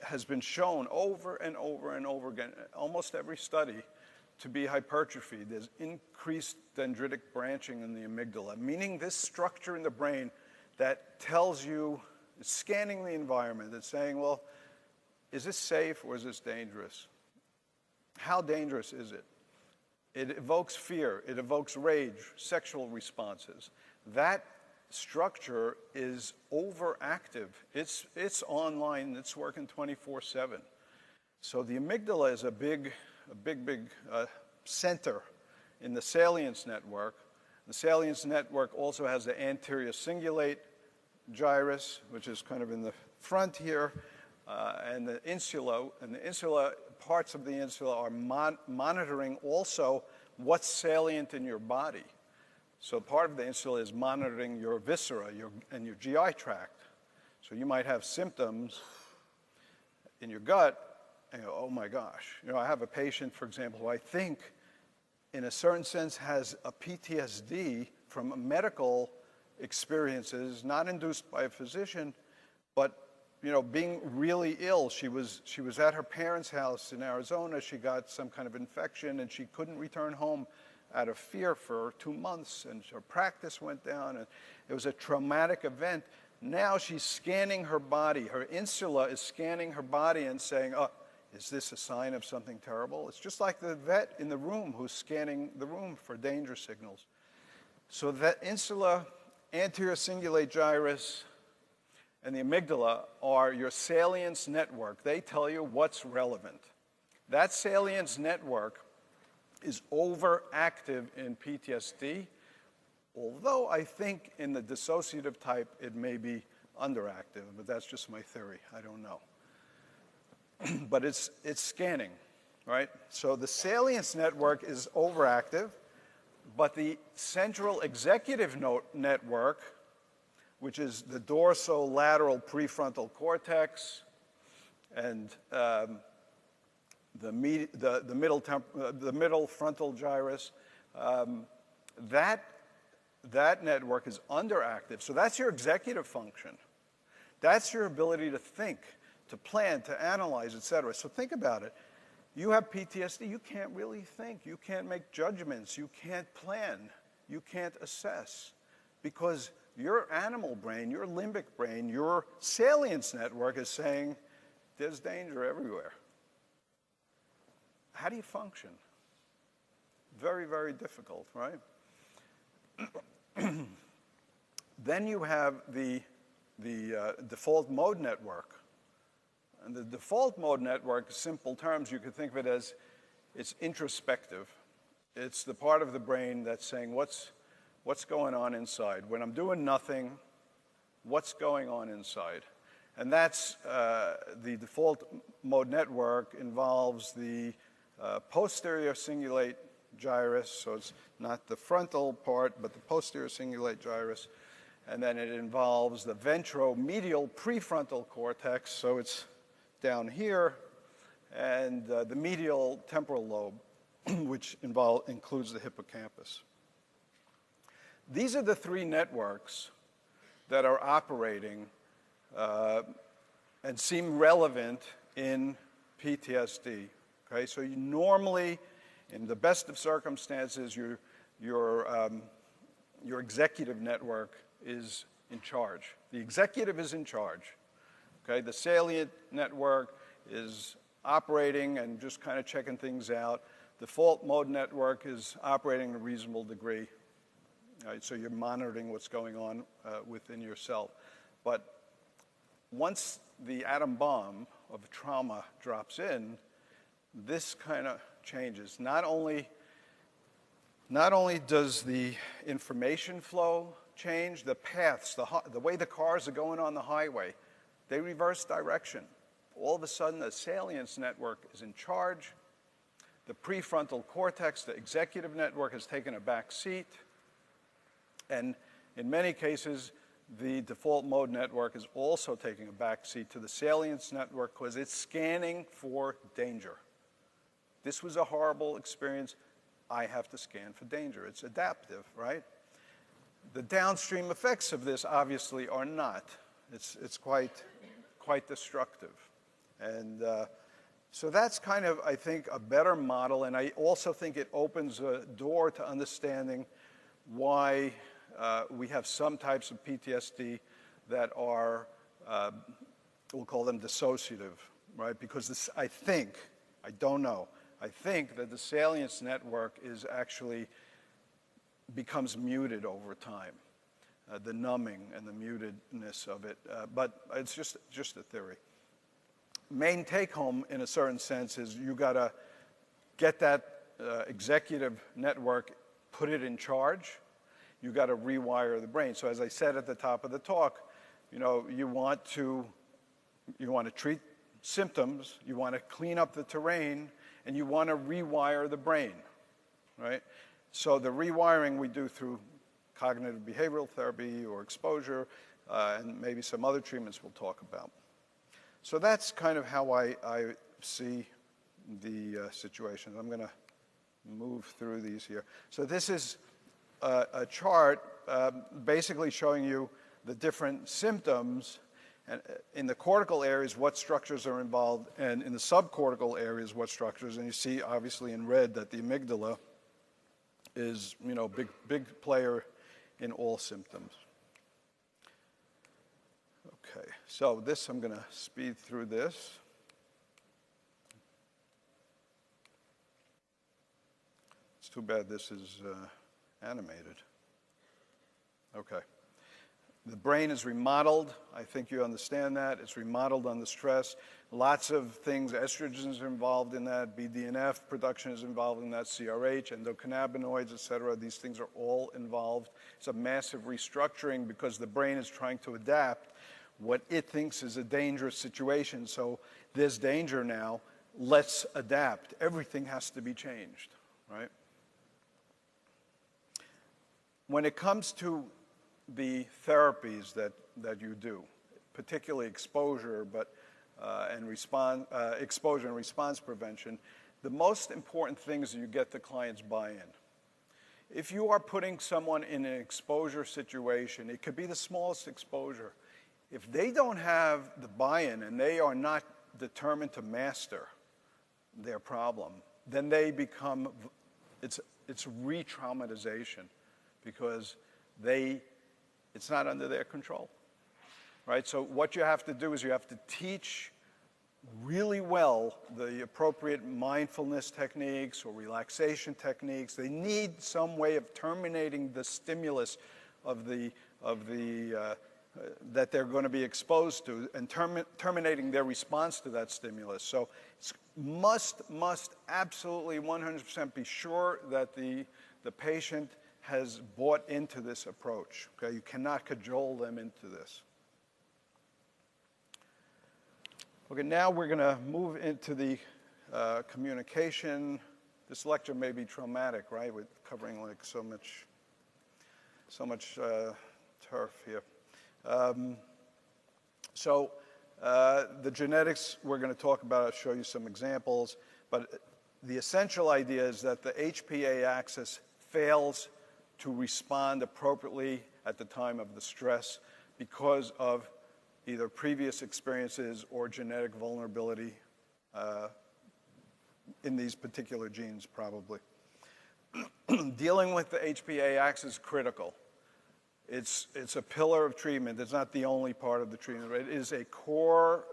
has been shown over and over and over again, almost every study, to be hypertrophied. There's increased dendritic branching in the amygdala, meaning this structure in the brain that tells you, it's scanning the environment. It's saying, well, is this safe or is this dangerous? How dangerous is it? It evokes fear. It evokes rage, sexual responses. That structure is overactive. It's online. It's working 24/7. So the amygdala is a big center in the salience network. The salience network also has the anterior cingulate gyrus, which is kind of in the front here, and the insula, parts of the insula are monitoring also what's salient in your body. So part of the insula is monitoring your viscera and your GI tract. So you might have symptoms in your gut, and you go, oh my gosh. You know, I have a patient, for example, who I think, in a certain sense, has a PTSD from medical experiences, not induced by a physician, but you know, being really ill. She was at her parents' house in Arizona. She got some kind of infection, and she couldn't return home out of fear for 2 months, and her practice went down, and it was a traumatic event. Now she's scanning her body. Her insula is scanning her body and saying, oh, is this a sign of something terrible? It's just like the vet in the room who's scanning the room for danger signals. So that insula, anterior cingulate gyrus, and the amygdala are your salience network. They tell you what's relevant. That salience network is overactive in PTSD, although I think in the dissociative type it may be underactive, but that's just my theory. I don't know. But it's scanning, right? So the salience network is overactive, but the central executive network, which is the dorsolateral prefrontal cortex and the middle frontal gyrus, that network is underactive. So that's your executive function. That's your ability to think, to plan, to analyze, et cetera. So think about it. You have PTSD, you can't really think. You can't make judgments. You can't plan. You can't assess. Because your animal brain, your limbic brain, your salience network is saying, there's danger everywhere. How do you function? Very, very difficult, right? Then you have the default mode network. And the default mode network, simple terms, you could think of it as it's introspective. It's the part of the brain that's saying, what's going on inside? When I'm doing nothing, what's going on inside? And that's the default mode network involves the posterior cingulate gyrus, so it's not the frontal part, but the posterior cingulate gyrus. And then it involves the ventromedial prefrontal cortex, so it's down here, and the medial temporal lobe, which includes the hippocampus. These are the three networks that are operating and seem relevant in PTSD. Okay, so you normally, in the best of circumstances, your executive network is in charge. The executive is in charge. Okay, the salient network is operating and just kind of checking things out. Default mode network is operating to a reasonable degree. Right, so you're monitoring what's going on within yourself. But once the atom bomb of trauma drops in, this kind of changes. Not only does the information flow change, the paths, the way the cars are going on the highway, they reverse direction. All of a sudden, the salience network is in charge. The prefrontal cortex, the executive network, has taken a back seat. And in many cases, the default mode network is also taking a back seat to the salience network because it's scanning for danger. This was a horrible experience. I have to scan for danger. It's adaptive, right? The downstream effects of this obviously are not. It's quite destructive. And so that's kind of, I think, a better model. And I also think it opens a door to understanding why we have some types of PTSD that are, we'll call them dissociative, right? Because this, I don't know, I think that the salience network is actually becomes muted over time, the numbing and the mutedness of it. But it's just a theory. Main take-home, in a certain sense, is you got to get that executive network, put it in charge. You got to rewire the brain. So as I said at the top of the talk, you know, you want to You want to treat symptoms, you want to clean up the terrain, and you want to rewire the brain, right? So the rewiring we do through cognitive behavioral therapy or exposure, and maybe some other treatments we'll talk about. So that's kind of how I see the situation. I'm going to move through these here. So this is a chart basically showing you the different symptoms, and in the cortical areas what structures are involved, and in the subcortical areas what structures. And you see obviously in red that the amygdala is, you know, big player in all symptoms. Okay, so this, I'm going to speed through this. It's too bad this is animated. Okay. The brain is remodeled. I think you understand that. It's remodeled under stress. Lots of things, estrogens are involved in that, BDNF production is involved in that, CRH, endocannabinoids, et cetera. These things are all involved. It's a massive restructuring because the brain is trying to adapt what it thinks is a dangerous situation. So there's danger now. Let's adapt. Everything has to be changed, right? When it comes to the therapies that you do, particularly exposure, exposure and response prevention, the most important thing is you get the client's buy-in. If you are putting someone in an exposure situation, it could be the smallest exposure. If they don't have the buy-in and they are not determined to master their problem, then they become, it's re-traumatization because it's not under their control, right? So what you have to do is you have to teach really well the appropriate mindfulness techniques or relaxation techniques. They need some way of terminating the stimulus that they're going to be exposed to and terminating their response to that stimulus. So it's must absolutely 100% be sure that the patient has bought into this approach. Okay, you cannot cajole them into this. Okay, now we're going to move into the communication. This lecture may be traumatic, right? We're covering like so much turf here. The genetics we're going to talk about. I'll show you some examples, but the essential idea is that the HPA axis fails to respond appropriately at the time of the stress because of either previous experiences or genetic vulnerability in these particular genes, probably. Dealing with the HPA axis is critical. It's a pillar of treatment. It's not the only part of the treatment. It is a core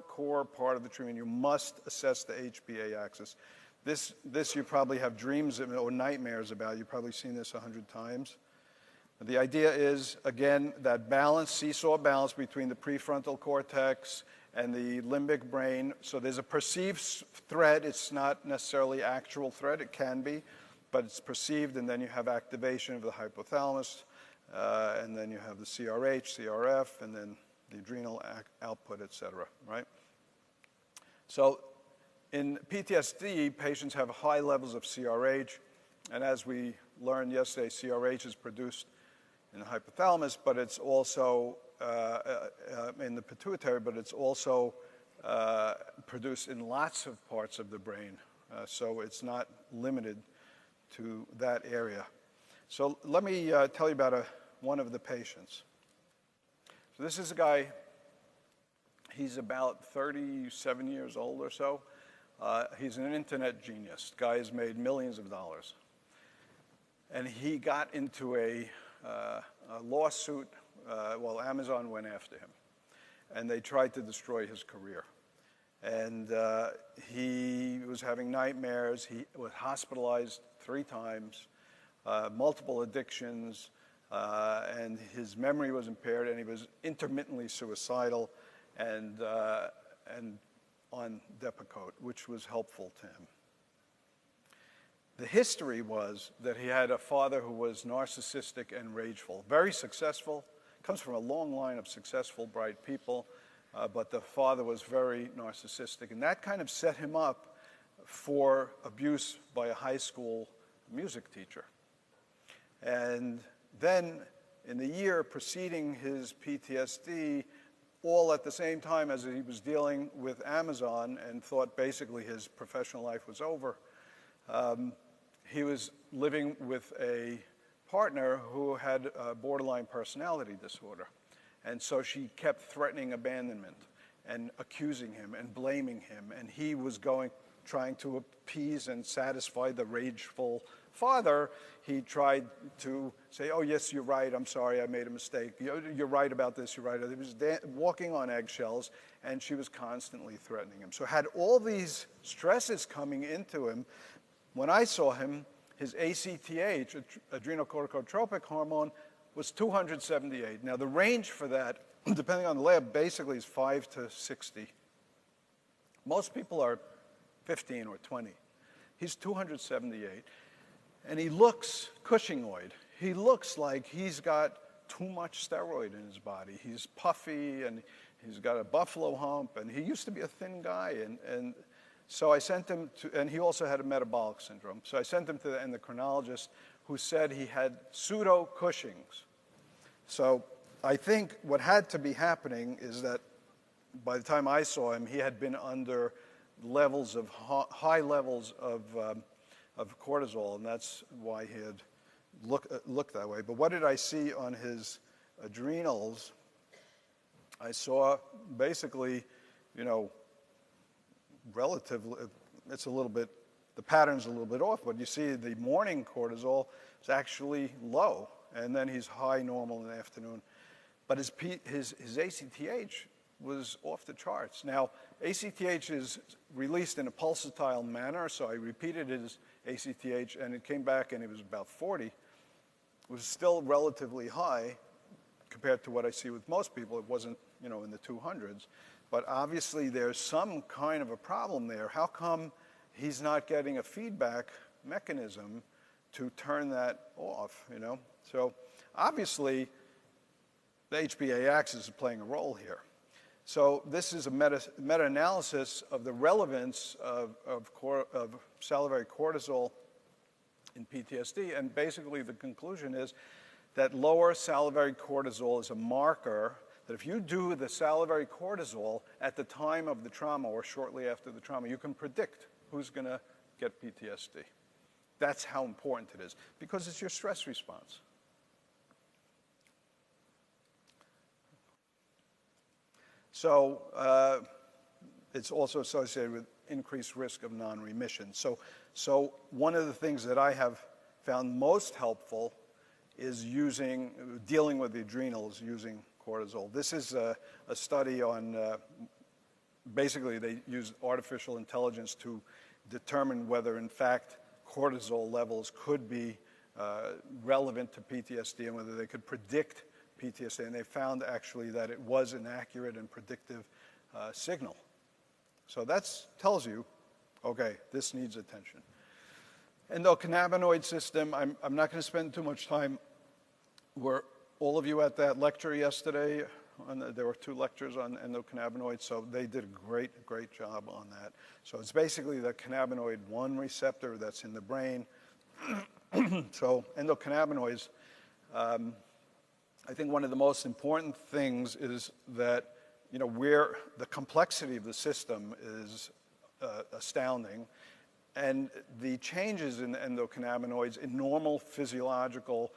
part of the treatment. You must assess the HPA axis. This you probably have dreams or nightmares about. You've probably seen this 100 times. The idea is, again, that balance, seesaw balance between the prefrontal cortex and the limbic brain. So there's a perceived threat. It's not necessarily actual threat. It can be, but it's perceived, and then you have activation of the hypothalamus, and then you have the CRH, CRF, and then the adrenal output, et cetera, right? So in PTSD, patients have high levels of CRH, and as we learned yesterday, CRH is produced in the hypothalamus, but it's also in the pituitary, but it's also produced in lots of parts of the brain. So it's not limited to that area. So let me tell you about one of the patients. So this is a guy, he's about 37 years old or so. He's an internet genius. Guy has made millions of dollars. And he got into a lawsuit. Well, Amazon went after him. And they tried to destroy his career. And he was having nightmares. He was hospitalized 3 times, multiple addictions, and his memory was impaired, and he was intermittently suicidal and on Depakote, which was helpful to him. The history was that he had a father who was narcissistic and rageful, very successful, comes from a long line of successful, bright people, but the father was very narcissistic. And that kind of set him up for abuse by a high school music teacher. And then in the year preceding his PTSD, all at the same time as he was dealing with Amazon and thought basically his professional life was over, he was living with a partner who had a borderline personality disorder. And so she kept threatening abandonment and accusing him and blaming him. And he was trying to appease and satisfy the rageful father. He tried to say, oh, yes, you're right. I'm sorry. I made a mistake. You're right about this. You're right. He was walking on eggshells, and she was constantly threatening him. So had all these stresses coming into him. When I saw him, his ACTH, adrenocorticotropic hormone, was 278. Now, the range for that, depending on the lab, basically is 5 to 60. Most people are 15 or 20. He's 278. And he looks Cushingoid. He looks like he's got too much steroid in his body. He's puffy, and he's got a buffalo hump, and he used to be a thin guy. And so I sent him to, and he also had a metabolic syndrome. So I sent him to the endocrinologist, who said he had pseudo-Cushing's. So I think what had to be happening is that by the time I saw him, he had been under levels of high levels of cortisol, and that's why he had looked that way. But what did I see on his adrenals? I saw basically, relatively, it's a little bit, the pattern's a little bit off, but you see the morning cortisol is actually low, and then he's high normal in the afternoon. But his ACTH was off the charts. Now, ACTH is released in a pulsatile manner, so I repeated his ACTH, and it came back, and it was about 40. It was still relatively high compared to what I see with most people. It wasn't, in the 200s. But obviously, there's some kind of a problem there. How come he's not getting a feedback mechanism to turn that off, So obviously, the HPA axis is playing a role here. So this is a meta-analysis of the relevance of salivary cortisol in PTSD, and basically the conclusion is that lower salivary cortisol is a marker that if you do the salivary cortisol at the time of the trauma or shortly after the trauma, you can predict who's going to get PTSD. That's how important it is, because it's your stress response. So it's also associated with increased risk of non-remission. So one of the things that I have found most helpful is dealing with the adrenals using cortisol. This is a study on, basically they use artificial intelligence to determine whether in fact cortisol levels could be relevant to PTSD and whether they could predict PTSD, and they found actually that it was an accurate and predictive signal. So that tells you, okay, this needs attention. Endocannabinoid system, I'm not going to spend too much time. Were all of you at that lecture yesterday? There were 2 lectures on endocannabinoids, so they did a great job on that. So it's basically the cannabinoid 1 receptor that's in the brain. So endocannabinoids, I think one of the most important things is that, where the complexity of the system is astounding, and the changes in the endocannabinoids in normal physiological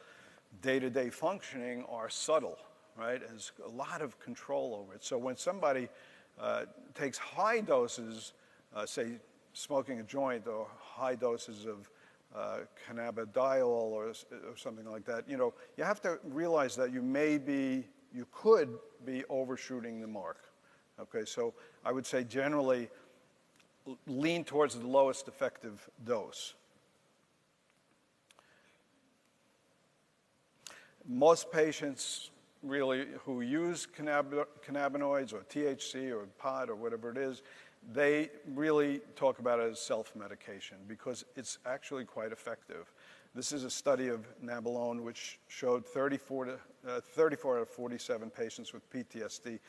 day-to-day functioning are subtle, right? There's a lot of control over it. So when somebody takes high doses, say smoking a joint, or high doses of cannabidiol or something like that, you have to realize that you could be overshooting the mark. Okay, so I would say generally lean towards the lowest effective dose. Most patients really who use cannabinoids or THC or pod or whatever it is, they really talk about it as self-medication because it's actually quite effective. This is a study of nabilone which showed 34 out of 47 patients with PTSD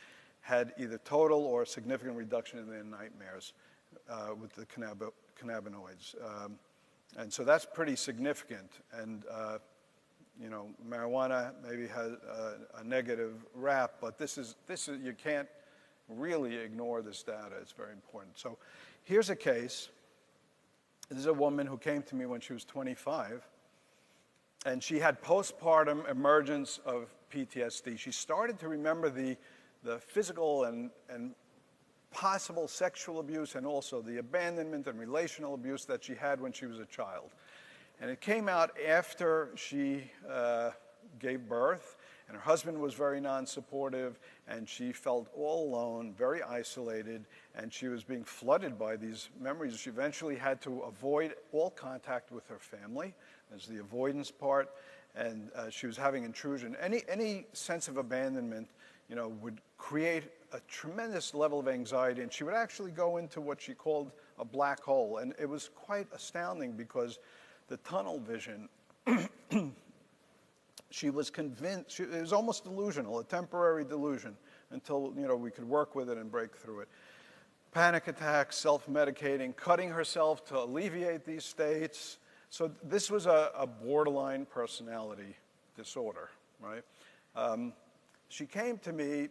had either total or significant reduction in their nightmares with the cannabinoids. And so that's pretty significant. And you know, marijuana maybe has a negative rap, but this is you can't really ignore this data. It's very important. So here's a case. This is a woman who came to me when she was 25, and she had postpartum emergence of PTSD. She started to remember the physical and possible sexual abuse and also the abandonment and relational abuse that she had when she was a child. And it came out after she gave birth, and her husband was very non-supportive, and she felt all alone, very isolated, and she was being flooded by these memories. She eventually had to avoid all contact with her family. There's the avoidance part, and she was having intrusion. Any sense of abandonment, you know, would create a tremendous level of anxiety, and she would actually go into what she called a black hole. And it was quite astounding because the tunnel vision, she was convinced, it was almost delusional, a temporary delusion, until, you know, we could work with it and break through it. Panic attacks, self-medicating, cutting herself to alleviate these states. So this was a borderline personality disorder, right? She came to me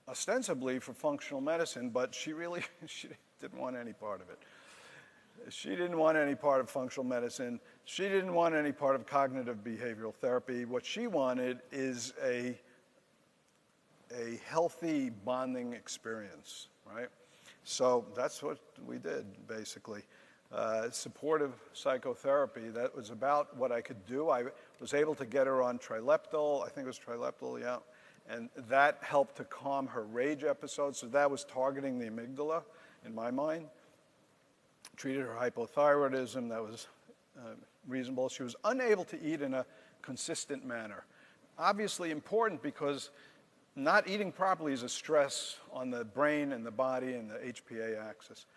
ostensibly for functional medicine, but she didn't want any part of it. She didn't want any part of functional medicine. She didn't want any part of cognitive behavioral therapy. What she wanted is a healthy bonding experience, right? So that's what we did, basically. Supportive psychotherapy, that was about what I could do. I was able to get her on Trileptal, I think it was Trileptal, yeah. And that helped to calm her rage episodes. So that was targeting the amygdala, in my mind. Treated her hypothyroidism, that was reasonable. She was unable to eat in a consistent manner. Obviously important because not eating properly is a stress on the brain and the body and the HPA axis.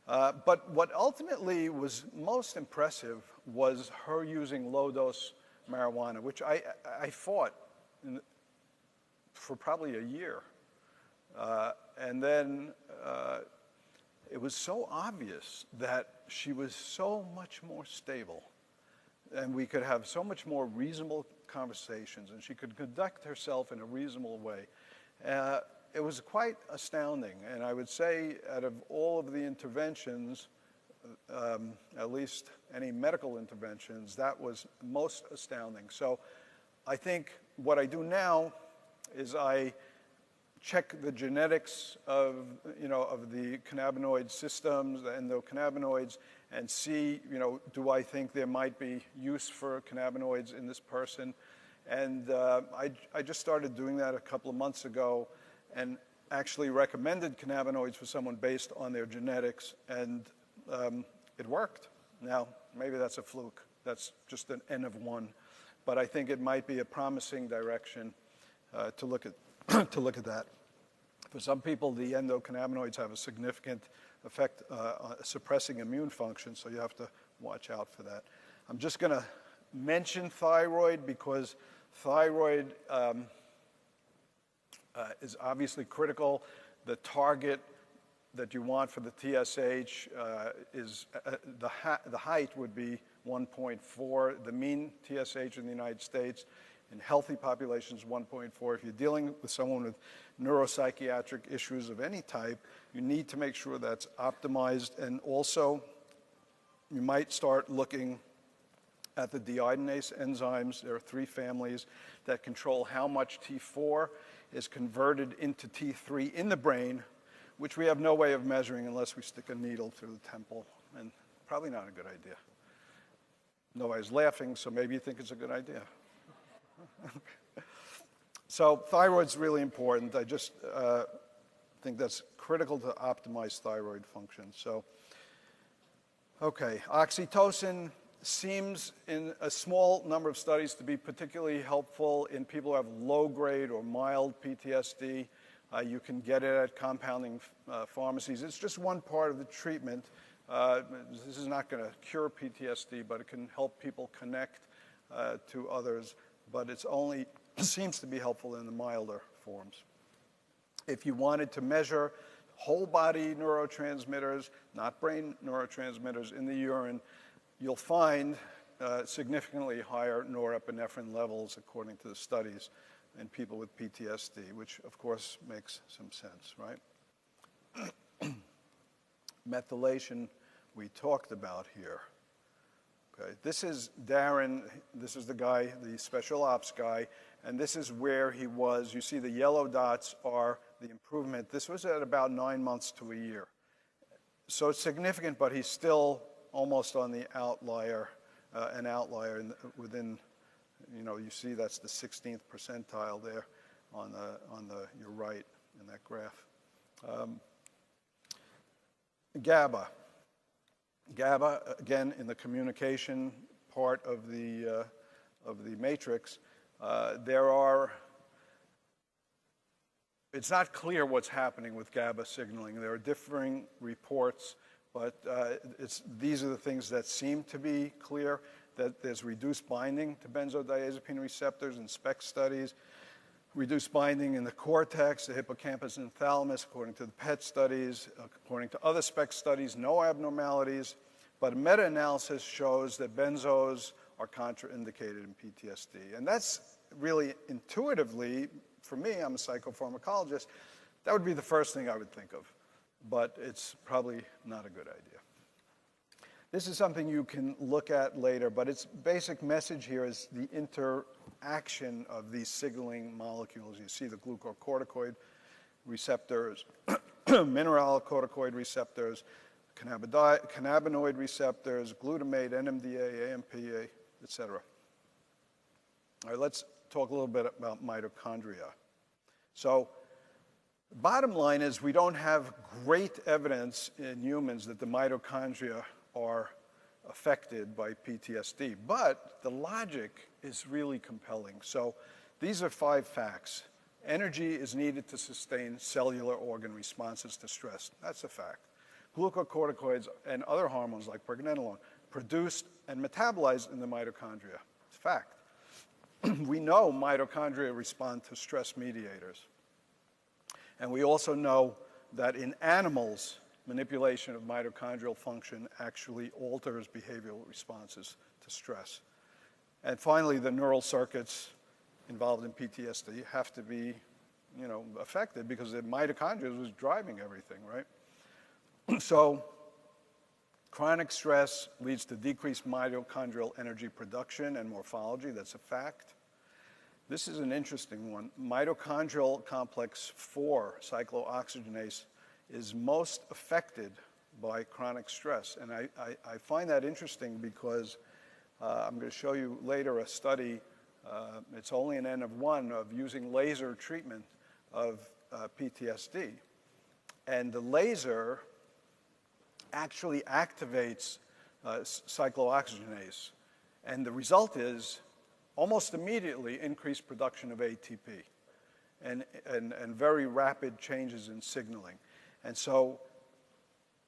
But what ultimately was most impressive was her using low-dose marijuana, which I fought for probably a year. And then it was so obvious that she was so much more stable, and we could have so much more reasonable conversations, and she could conduct herself in a reasonable way. It was quite astounding, and I would say out of all of the interventions, at least any medical interventions, that was most astounding. So I think what I do now is I check the genetics of the cannabinoid systems, the endocannabinoids, and see, do I think there might be use for cannabinoids in this person? And I just started doing that a couple of months ago, and actually recommended cannabinoids for someone based on their genetics, and it worked. Now, maybe that's a fluke. That's just an N of 1. But I think it might be a promising direction to look at that. For some people, the endocannabinoids have a significant effect suppressing immune function, so you have to watch out for that. I'm just going to mention thyroid because thyroid is obviously critical. The target that you want for the TSH is the height would be 1.4. The mean TSH in the United States in healthy populations 1.4. If you're dealing with someone with neuropsychiatric issues of any type, you need to make sure that's optimized. And also, you might start looking at the deiodinase enzymes. There are 3 families that control how much T4 is converted into T3 in the brain, which we have no way of measuring unless we stick a needle through the temple, and probably not a good idea. Nobody's laughing, so maybe you think it's a good idea. So thyroid's really important. I just think that's critical to optimize thyroid function. So, okay, oxytocin seems in a small number of studies to be particularly helpful in people who have low-grade or mild PTSD. You can get it at compounding pharmacies. It's just one part of the treatment. This is not going to cure PTSD, but it can help people connect to others. But it's only seems to be helpful in the milder forms. If you wanted to measure whole body neurotransmitters, not brain neurotransmitters in the urine, you'll find significantly higher norepinephrine levels according to the studies in people with PTSD, which of course makes some sense, right? Methylation we talked about here. Okay, this is Darren, this is the guy, the special ops guy, and this is where he was. You see the yellow dots are the improvement. This was at about 9 months to a year. So it's significant, but he's still almost on the outlier, an outlier within, you see that's the 16th percentile there on your right in that graph. GABA. GABA, again, in the communication part of the matrix, it's not clear what's happening with GABA signaling. There are differing reports, but these are the things that seem to be clear, that there's reduced binding to benzodiazepine receptors in SPECT studies, reduced binding in the cortex, the hippocampus and thalamus, according to the PET studies, according to other SPECT studies, no abnormalities, but a meta-analysis shows that benzos are contraindicated in PTSD. And that's really intuitively, for me, I'm a psychopharmacologist, that would be the first thing I would think of, but it's probably not a good idea. This is something you can look at later, but its basic message here is the interaction of these signaling molecules. You see the glucocorticoid receptors, mineralocorticoid receptors, cannabinoid receptors, glutamate, NMDA, AMPA, et cetera. All right, let's talk a little bit about mitochondria. So bottom line is we don't have great evidence in humans that the mitochondria are affected by PTSD, but the logic is really compelling. So these are 5 facts. Energy is needed to sustain cellular organ responses to stress. That's a fact. Glucocorticoids and other hormones like pregnenolone produced and metabolized in the mitochondria. It's a fact. We know mitochondria respond to stress mediators. And we also know that in animals, manipulation of mitochondrial function actually alters behavioral responses to stress. And finally, the neural circuits involved in PTSD have to be, affected because the mitochondria was driving everything, right? So chronic stress leads to decreased mitochondrial energy production and morphology. That's a fact. This is an interesting one. Mitochondrial complex 4, cyclooxygenase, is most affected by chronic stress. And I find that interesting because I'm going to show you later a study, it's only an N of 1, of using laser treatment of PTSD. And the laser actually activates cyclooxygenase. And the result is almost immediately increased production of ATP and very rapid changes in signaling. And so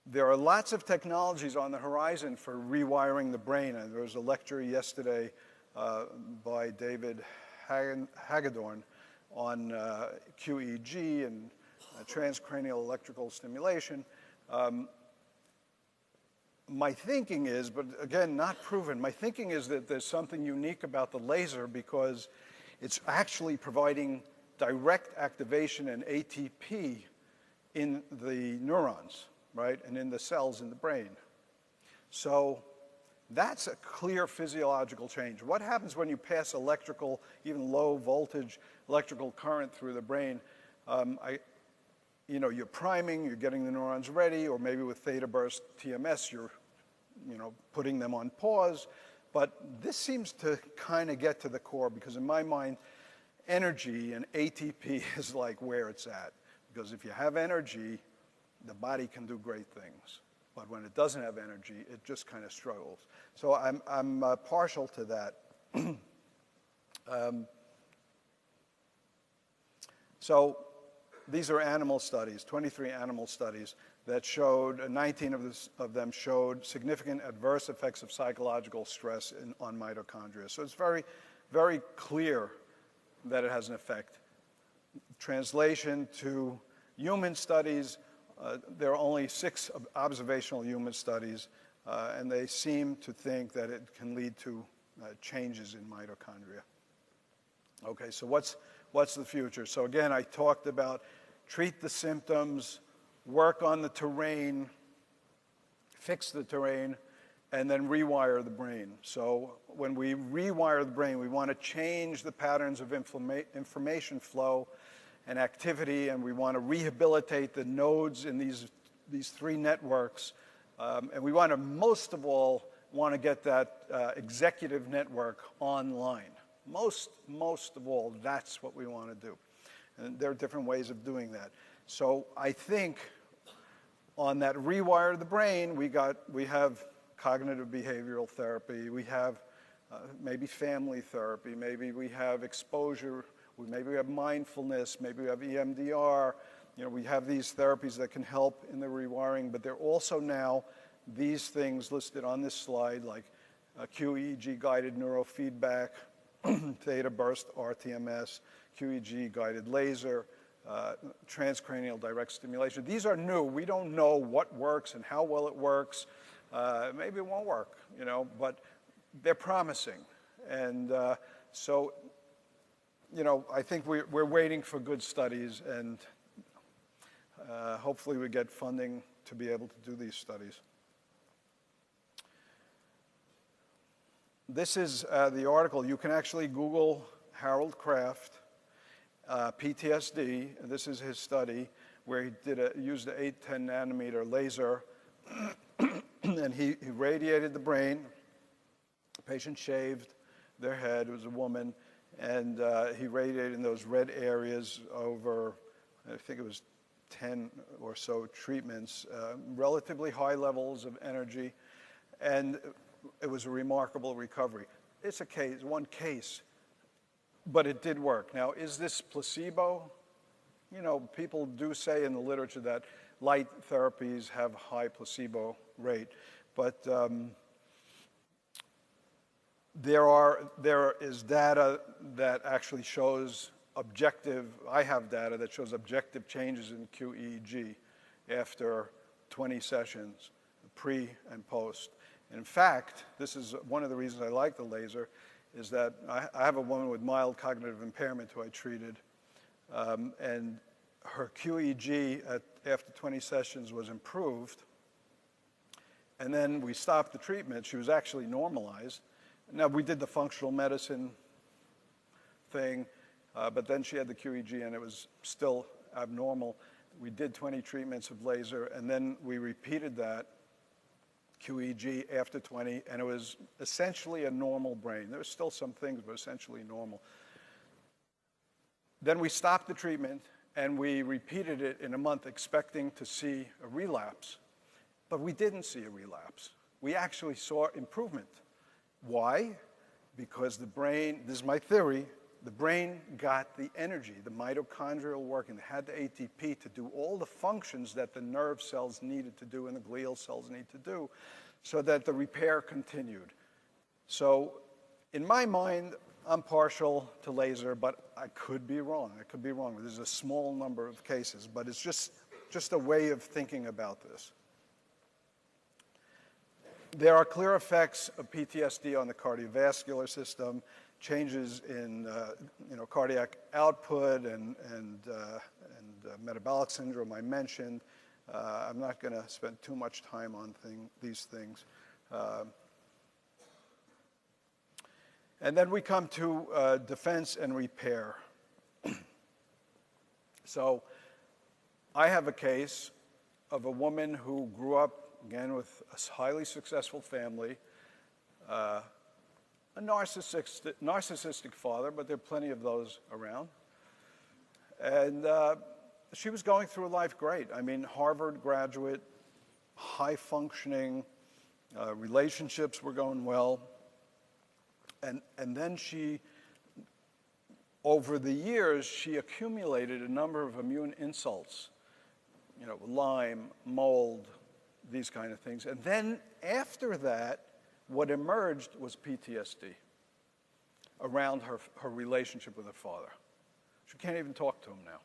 there are lots of technologies on the horizon for rewiring the brain. And there was a lecture yesterday by David Hagedorn on QEEG and transcranial electrical stimulation. My thinking is, but again, not proven, my thinking is that there's something unique about the laser because it's actually providing direct activation and ATP in the neurons, right, and in the cells in the brain. So that's a clear physiological change. What happens when you pass electrical, even low voltage electrical current through the brain? You're priming, you're getting the neurons ready, or maybe with theta burst TMS, you're putting them on pause. But this seems to kind of get to the core because in my mind, energy and ATP is like where it's at. Because if you have energy, the body can do great things. But when it doesn't have energy, it just kind of struggles. So I'm partial to that. So these are animal studies, 23 animal studies that showed, 19 of them showed significant adverse effects of psychological stress on mitochondria. So it's very, very clear that it has an effect. Translation to Human studies, there are only 6 observational human studies, and they seem to think that it can lead to changes in mitochondria. Okay, so what's the future? So again, I talked about treat the symptoms, work on the terrain, fix the terrain, and then rewire the brain. So when we rewire the brain, we want to change the patterns of information flow and activity, and we want to rehabilitate the nodes in these 3 networks. And we want to, most of all, want to get that executive network online. Most of all, that's what we want to do. And there are different ways of doing that. So I think on that rewire of the brain, we have cognitive behavioral therapy, we have maybe family therapy, maybe we have exposure, maybe we have mindfulness, maybe we have EMDR. You know, we have these therapies that can help in the rewiring, but there are also now these things listed on this slide, like QEEG-guided neurofeedback, theta burst RTMS, QEEG-guided laser, transcranial direct stimulation. These are new. We don't know what works and how well it works. Maybe it won't work, you know, but they're promising. And so, you know, I think we're waiting for good studies, and hopefully we get funding to be able to do these studies. This is the article. You can actually Google Harold Kraft, PTSD, and this is his study where he used an 8-10 nanometer laser, and he radiated the brain. The patient shaved their head. It was a woman, and he radiated in those red areas over, I think it was 10 or so treatments, relatively high levels of energy, and it was a remarkable recovery. It's one case, but it did work. Now, is this placebo? You know, people do say in the literature that light therapies have high placebo rate, but there is data that actually shows I have data that shows objective changes in QEEG after 20 sessions, pre and post. In fact, this is one of the reasons I like the laser, is that I have a woman with mild cognitive impairment who I treated, and her QEEG after 20 sessions was improved, and then we stopped the treatment. She was actually normalized. Now, we did the functional medicine thing, but then she had the QEEG, and it was still abnormal. We did 20 treatments of laser, and then we repeated that QEEG after 20, and it was essentially a normal brain. There were still some things, but essentially normal. Then we stopped the treatment, and we repeated it in a month, expecting to see a relapse. But we didn't see a relapse. We actually saw improvement. Why? Because the brain, this is my theory, the brain got the energy, the mitochondrial working. It had the ATP to do all the functions that the nerve cells needed to do and the glial cells need to do, so that the repair continued. So in my mind, I'm partial to laser, but I could be wrong. I could be wrong. There's a small number of cases, but it's just a way of thinking about this. There are clear effects of PTSD on the cardiovascular system, changes in cardiac output and metabolic syndrome I mentioned. I'm not going to spend too much time on these things. And then we come to defense and repair. So I have a case of a woman who grew up, again, with a highly successful family, a narcissistic father, but there are plenty of those around. And she was going through life great. I mean, Harvard graduate, high functioning, relationships were going well. And then over the years, she accumulated a number of immune insults, you know, Lyme, mold, these kind of things. And then after that, what emerged was PTSD around her relationship with her father. She can't even talk to him now.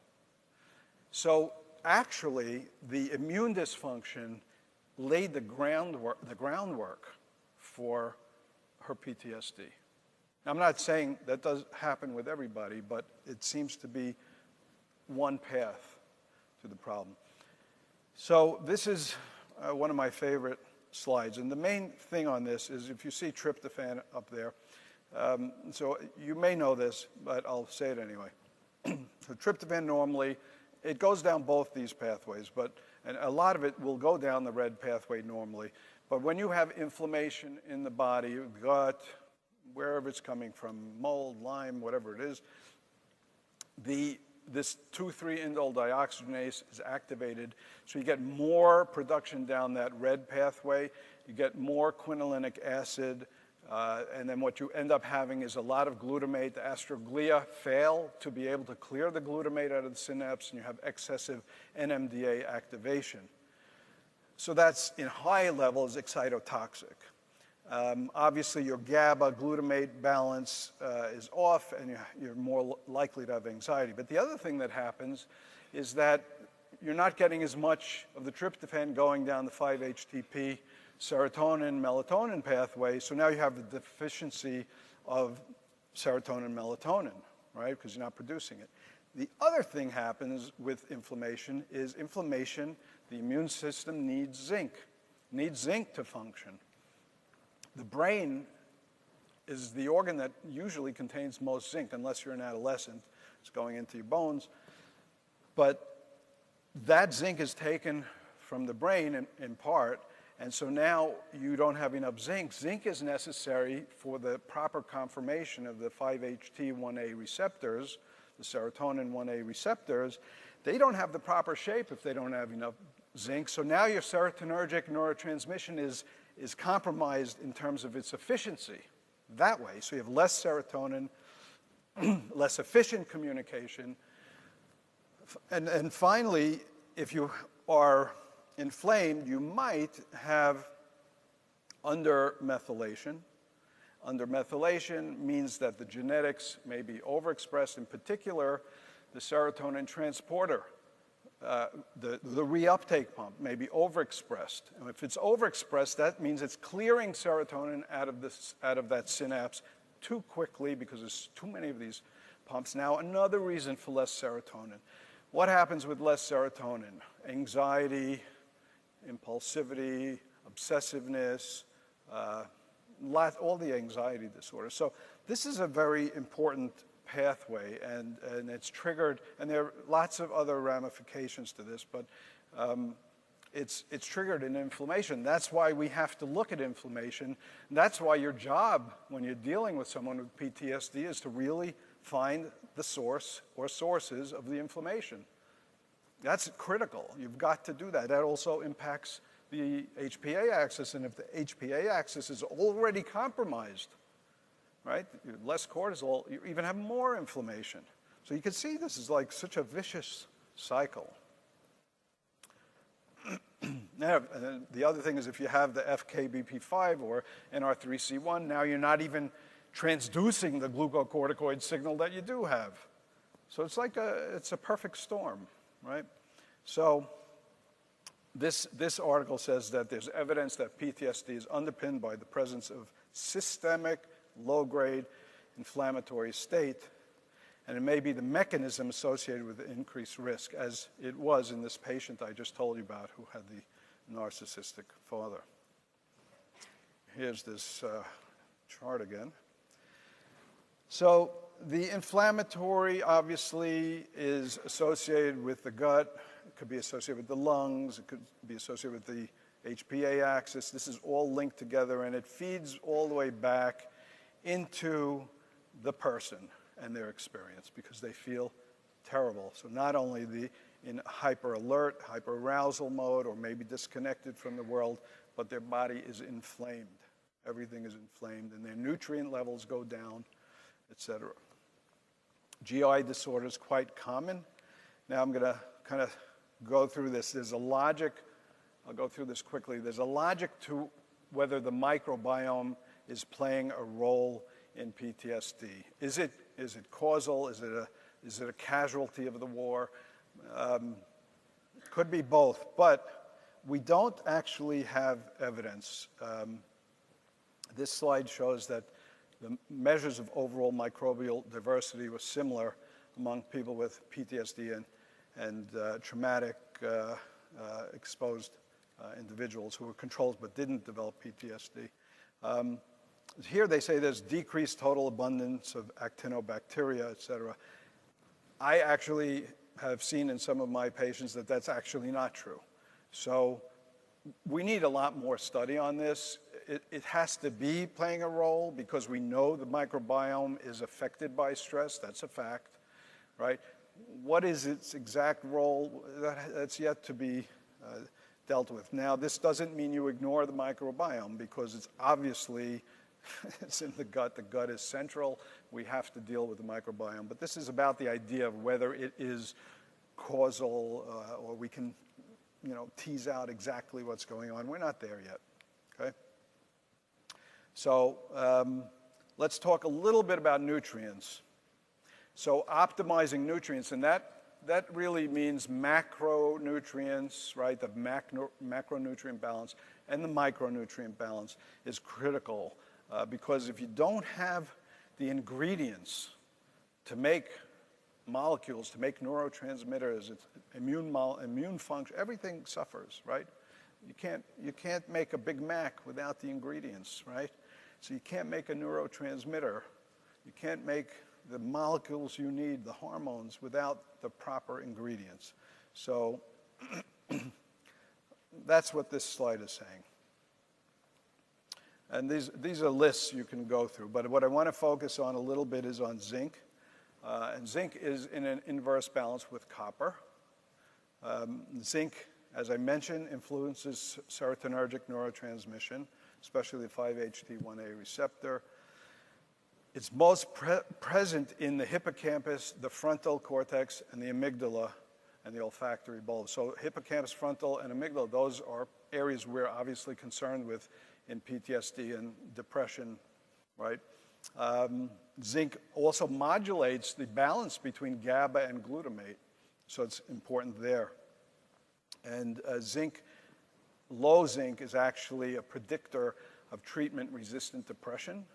So actually, the immune dysfunction laid the groundwork for her PTSD. I'm not saying that does happen with everybody, but it seems to be one path to the problem. So this is one of my favorite slides. And the main thing on this is if you see tryptophan up there, so you may know this, but I'll say it anyway. So tryptophan normally, it goes down both these pathways, and a lot of it will go down the red pathway normally. But when you have inflammation in the body, gut, wherever it's coming from, mold, Lyme, whatever it is, this 2,3-indole dioxygenase is activated, so you get more production down that red pathway, you get more quinolinic acid, and then what you end up having is a lot of glutamate. The astroglia fail to be able to clear the glutamate out of the synapse, and you have excessive NMDA activation. So that's, in high levels, excitotoxic. Obviously, your GABA glutamate balance is off, and you're more likely to have anxiety. But the other thing that happens is that you're not getting as much of the tryptophan going down the 5-HTP serotonin, melatonin pathway, so now you have the deficiency of serotonin, melatonin, right, because you're not producing it. The other thing happens with inflammation is the immune system needs zinc to function. The brain is the organ that usually contains most zinc, unless you're an adolescent. It's going into your bones. But that zinc is taken from the brain in part, and so now you don't have enough zinc. Zinc is necessary for the proper conformation of the 5-HT1A receptors, the serotonin 1A receptors. They don't have the proper shape if they don't have enough zinc. So now your serotonergic neurotransmission is compromised in terms of its efficiency that way. So you have less serotonin, less efficient communication. And finally, if you are inflamed, you might have undermethylation. Undermethylation means that the genetics may be overexpressed, in particular, the serotonin transporter. The reuptake pump may be overexpressed. And if it's overexpressed, that means it's clearing serotonin out of that synapse too quickly because there's too many of these pumps. Now, another reason for less serotonin. What happens with less serotonin? Anxiety, impulsivity, obsessiveness, all the anxiety disorders. So this is a very important pathway, and it's triggered, and there are lots of other ramifications to this, but it's triggered in inflammation. That's why we have to look at inflammation. And that's why your job when you're dealing with someone with PTSD is to really find the source or sources of the inflammation. That's critical. You've got to do that. That also impacts the HPA axis, and if the HPA axis is already compromised, right, less cortisol, you even have more inflammation. So you can see this is like such a vicious cycle. Now, the other thing is if you have the FKBP5 or NR3C1, now you're not even transducing the glucocorticoid signal that you do have. So it's like it's a perfect storm, right? So this article says that there's evidence that PTSD is underpinned by the presence of systemic low-grade inflammatory state, and it may be the mechanism associated with the increased risk, as it was in this patient I just told you about who had the narcissistic father. Here's this chart again. So the inflammatory, obviously, is associated with the gut. It could be associated with the lungs. It could be associated with the HPA axis. This is all linked together, and it feeds all the way back into the person and their experience because they feel terrible. So not only in hyper-alert, hyper-arousal mode, or maybe disconnected from the world, but their body is inflamed. Everything is inflamed, and their nutrient levels go down, etc. GI disorder is quite common. Now I'm going to kind of go through this. There's a logic. I'll go through this quickly. There's a logic to whether the microbiome is playing a role in PTSD. Is it causal? Is it a casualty of the war? Could be both, but we don't actually have evidence. This slide shows that the measures of overall microbial diversity were similar among people with PTSD and traumatic exposed individuals who were controlled but didn't develop PTSD. Here they say there's decreased total abundance of actinobacteria, et cetera. I actually have seen in some of my patients that that's actually not true. So we need a lot more study on this. It has to be playing a role because we know the microbiome is affected by stress. That's a fact, right? What is its exact role? That's yet to be dealt with. Now, this doesn't mean you ignore the microbiome because it's obviously it's in the gut. The gut is central. We have to deal with the microbiome. But this is about the idea of whether it is causal or we can, tease out exactly what's going on. We're not there yet, okay? So let's talk a little bit about nutrients. So optimizing nutrients, and that really means macronutrients, right? The macronutrient balance and the micronutrient balance is critical because if you don't have the ingredients to make molecules, to make neurotransmitters, it's immune function, everything suffers, right? You can't make a Big Mac without the ingredients, right? So you can't make a neurotransmitter. You can't make the molecules you need, the hormones, without the proper ingredients. So that's what this slide is saying. And these are lists you can go through, but what I want to focus on a little bit is on zinc. And zinc is in an inverse balance with copper. Zinc, as I mentioned, influences serotonergic neurotransmission, especially the 5-HT1A receptor. It's most present in the hippocampus, the frontal cortex, and the amygdala, and the olfactory bulb. So hippocampus, frontal, and amygdala, those are areas we're obviously concerned with in PTSD and depression, right? Zinc also modulates the balance between GABA and glutamate, so it's important there. And low zinc is actually a predictor of treatment-resistant depression.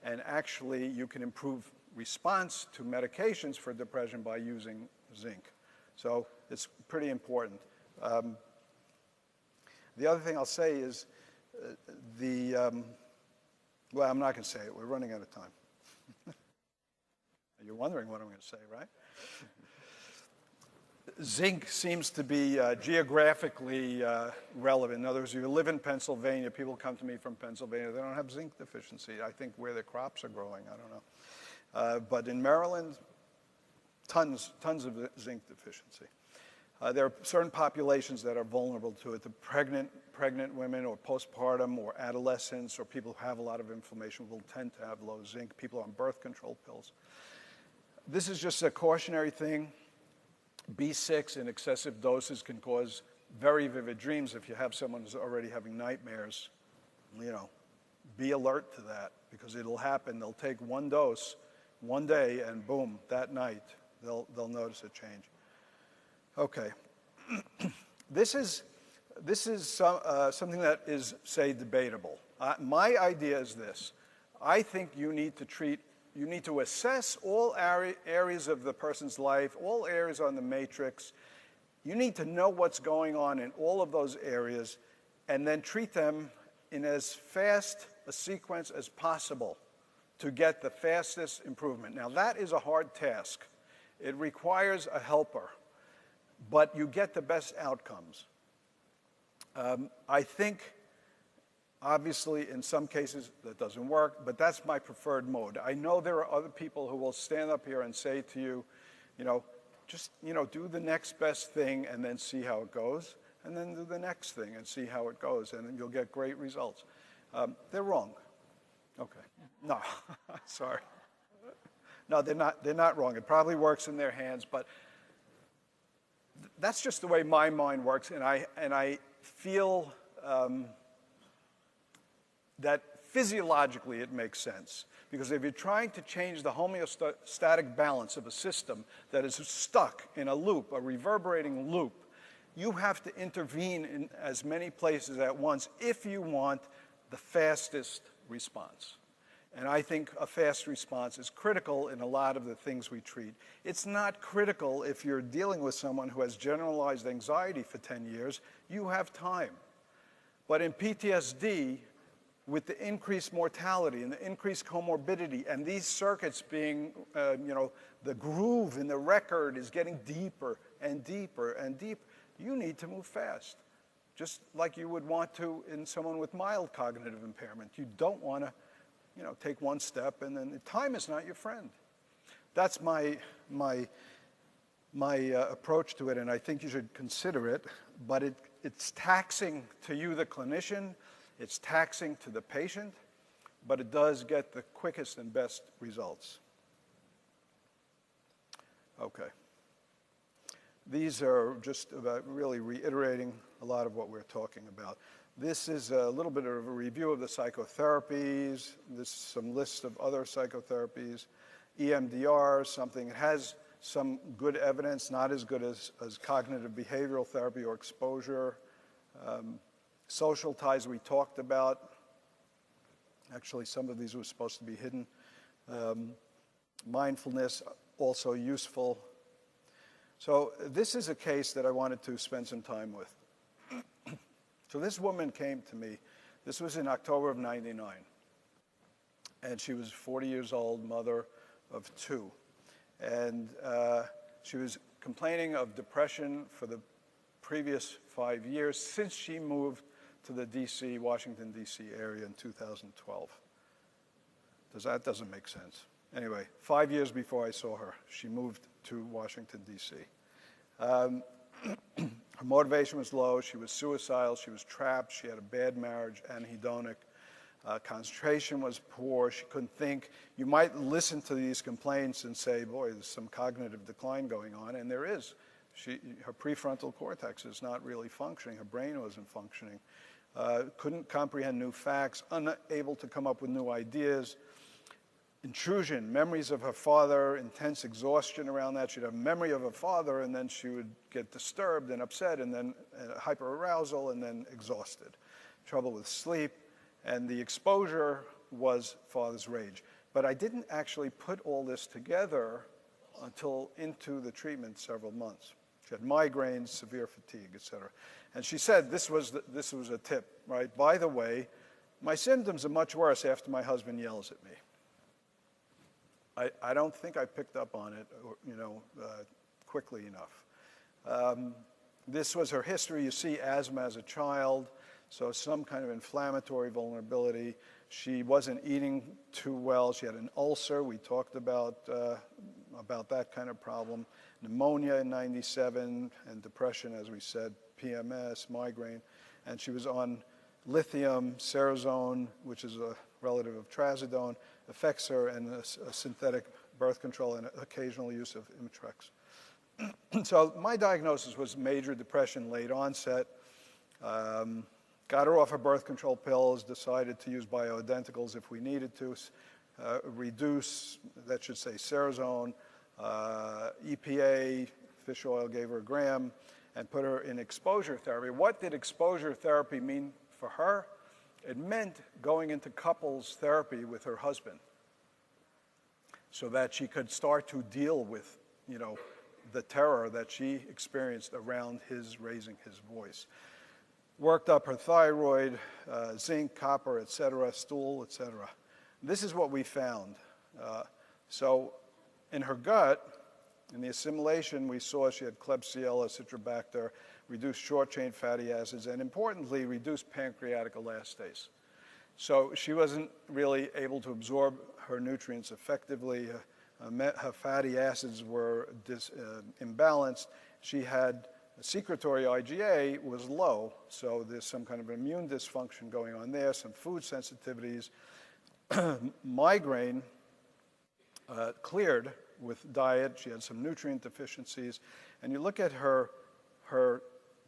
And actually, you can improve response to medications for depression by using zinc. So it's pretty important. The other thing I'll say is well, I'm not going to say it. We're running out of time. You're wondering what I'm going to say, right? Zinc seems to be geographically relevant. In other words, if you live in Pennsylvania, people come to me from Pennsylvania, they don't have zinc deficiency. I think where their crops are growing, I don't know. But in Maryland, tons of zinc deficiency. There are certain populations that are vulnerable to it. The pregnant women or postpartum or adolescents or people who have a lot of inflammation will tend to have low zinc. People on birth control pills. This is just a cautionary thing. B6 in excessive doses can cause very vivid dreams. If you have someone who's already having nightmares, be alert to that because it'll happen. They'll take one dose one day and boom, that night they'll notice a change. Okay, this is something that is, say, debatable. My idea is this. I think you need to assess all areas of the person's life, all areas on the matrix. You need to know what's going on in all of those areas and then treat them in as fast a sequence as possible to get the fastest improvement. Now, that is a hard task. It requires a helper, but you get the best outcomes. I think, obviously, in some cases, that doesn't work, but that's my preferred mode. I know there are other people who will stand up here and say to you, just, do the next best thing and then see how it goes, and then do the next thing and see how it goes, and then you'll get great results. They're wrong. Okay. No, sorry. No, they're not wrong. It probably works in their hands, but that's just the way my mind works, and I feel that physiologically it makes sense. Because if you're trying to change the homeostatic balance of a system that is stuck in a loop, a reverberating loop, You have to intervene in as many places at once if you want the fastest response. And I think a fast response is critical in a lot of the things we treat. It's not critical if you're dealing with someone who has generalized anxiety for 10 years. You have time. But in PTSD, with the increased mortality and the increased comorbidity, and these circuits being, the groove in the record is getting deeper and deeper and deeper, you need to move fast. Just like you would want to in someone with mild cognitive impairment. You don't want to take one step, and then time is not your friend. That's my approach to it, and I think you should consider it. But it's taxing to you, the clinician. It's taxing to the patient, but it does get the quickest and best results. Okay. These are just about really reiterating a lot of what we're talking about. This is a little bit of a review of the psychotherapies. This is some lists of other psychotherapies. EMDR, something. It has some good evidence, not as good as cognitive behavioral therapy or exposure. Social ties we talked about. Actually, some of these were supposed to be hidden. Mindfulness, also useful. So this is a case that I wanted to spend some time with. So this woman came to me. This was in October of '99. And she was 40 years old, mother of 2. And she was complaining of depression for the previous 5 years since she moved to the Washington, D.C. area in 2012. That doesn't make sense. Anyway, 5 years before I saw her, she moved to Washington, D.C. Her motivation was low. She was suicidal. She was trapped. She had a bad marriage, anhedonic. Concentration was poor. She couldn't think. You might listen to these complaints and say, boy, there's some cognitive decline going on, and there is. Her prefrontal cortex is not really functioning. Her brain wasn't functioning. Couldn't comprehend new facts, unable to come up with new ideas. Intrusion, memories of her father, intense exhaustion around that. She'd have a memory of her father, and then she would get disturbed and upset, and then hyperarousal, and then exhausted. Trouble with sleep, and the exposure was father's rage. But I didn't actually put all this together until into the treatment several months. She had migraines, severe fatigue, et cetera. And she said this was a tip, right? By the way, my symptoms are much worse after my husband yells at me. I don't think I picked up on it, quickly enough. This was her history. You see asthma as a child, so some kind of inflammatory vulnerability. She wasn't eating too well. She had an ulcer. We talked about that kind of problem. Pneumonia in '97 and depression, as we said, PMS, migraine. And she was on lithium, Cerazone, which is a relative of trazodone, Effexor, and a synthetic birth control and occasional use of Imitrex. So my diagnosis was major depression, late onset. Got her off her birth control pills, decided to use bioidenticals if we needed to, reduce, that should say Cerazone, EPA, fish oil, gave her a gram, and put her in exposure therapy. What did exposure therapy mean for her? It meant going into couples therapy with her husband so that she could start to deal with, the terror that she experienced around his raising his voice. Worked up her thyroid, zinc, copper, et cetera, stool, et cetera. This is what we found. So in her gut, in the assimilation, we saw she had Klebsiella, Citrobacter, reduced short-chain fatty acids, and importantly, reduced pancreatic elastase. So she wasn't really able to absorb her nutrients effectively. Her fatty acids were imbalanced. She had secretory IgA was low, so there's some kind of immune dysfunction going on there, some food sensitivities. Migraine cleared with diet. She had some nutrient deficiencies. And you look at her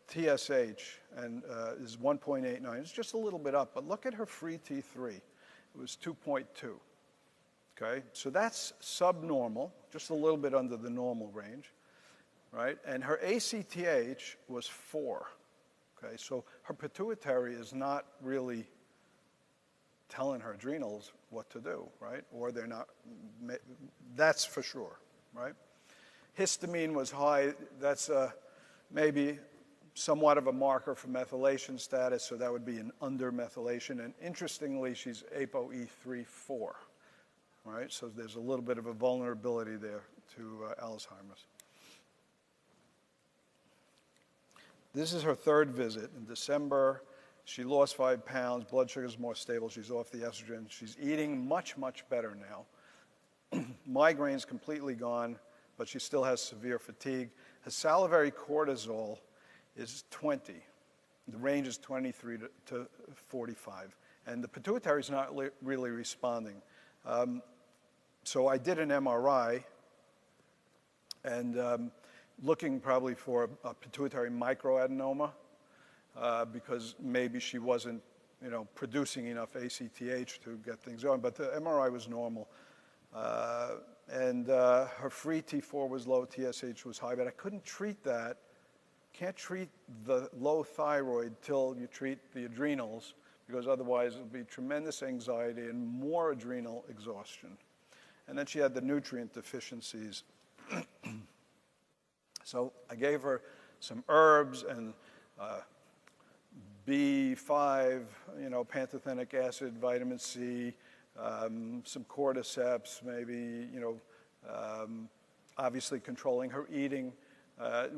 TSH, and is 1.89. It's just a little bit up, but look at her free T3. It was 2.2. Okay, so that's subnormal, just a little bit under the normal range. right? And her ACTH was 4, okay? So her pituitary is not really telling her adrenals what to do, right? Or they're not, that's for sure, right? Histamine was high. That's maybe somewhat of a marker for methylation status, so that would be an undermethylation. And interestingly, she's ApoE3/4, right? So there's a little bit of a vulnerability there to Alzheimer's. This is her third visit. In December, she lost 5 pounds. Blood sugar is more stable. She's off the estrogen. She's eating much, much better now. Migraine's completely gone, but she still has severe fatigue. Her salivary cortisol is 20. The range is 23 to 45. And the pituitary is not really responding. So I did an MRI, and looking probably for a pituitary microadenoma, because maybe she wasn't, producing enough ACTH to get things going. But the MRI was normal. And her free T4 was low, TSH was high, but I couldn't treat that. Can't treat the low thyroid till you treat the adrenals, because otherwise it'll be tremendous anxiety and more adrenal exhaustion. And then she had the nutrient deficiencies. So I gave her some herbs and B5, pantothenic acid, vitamin C, some cordyceps, maybe, obviously controlling her eating,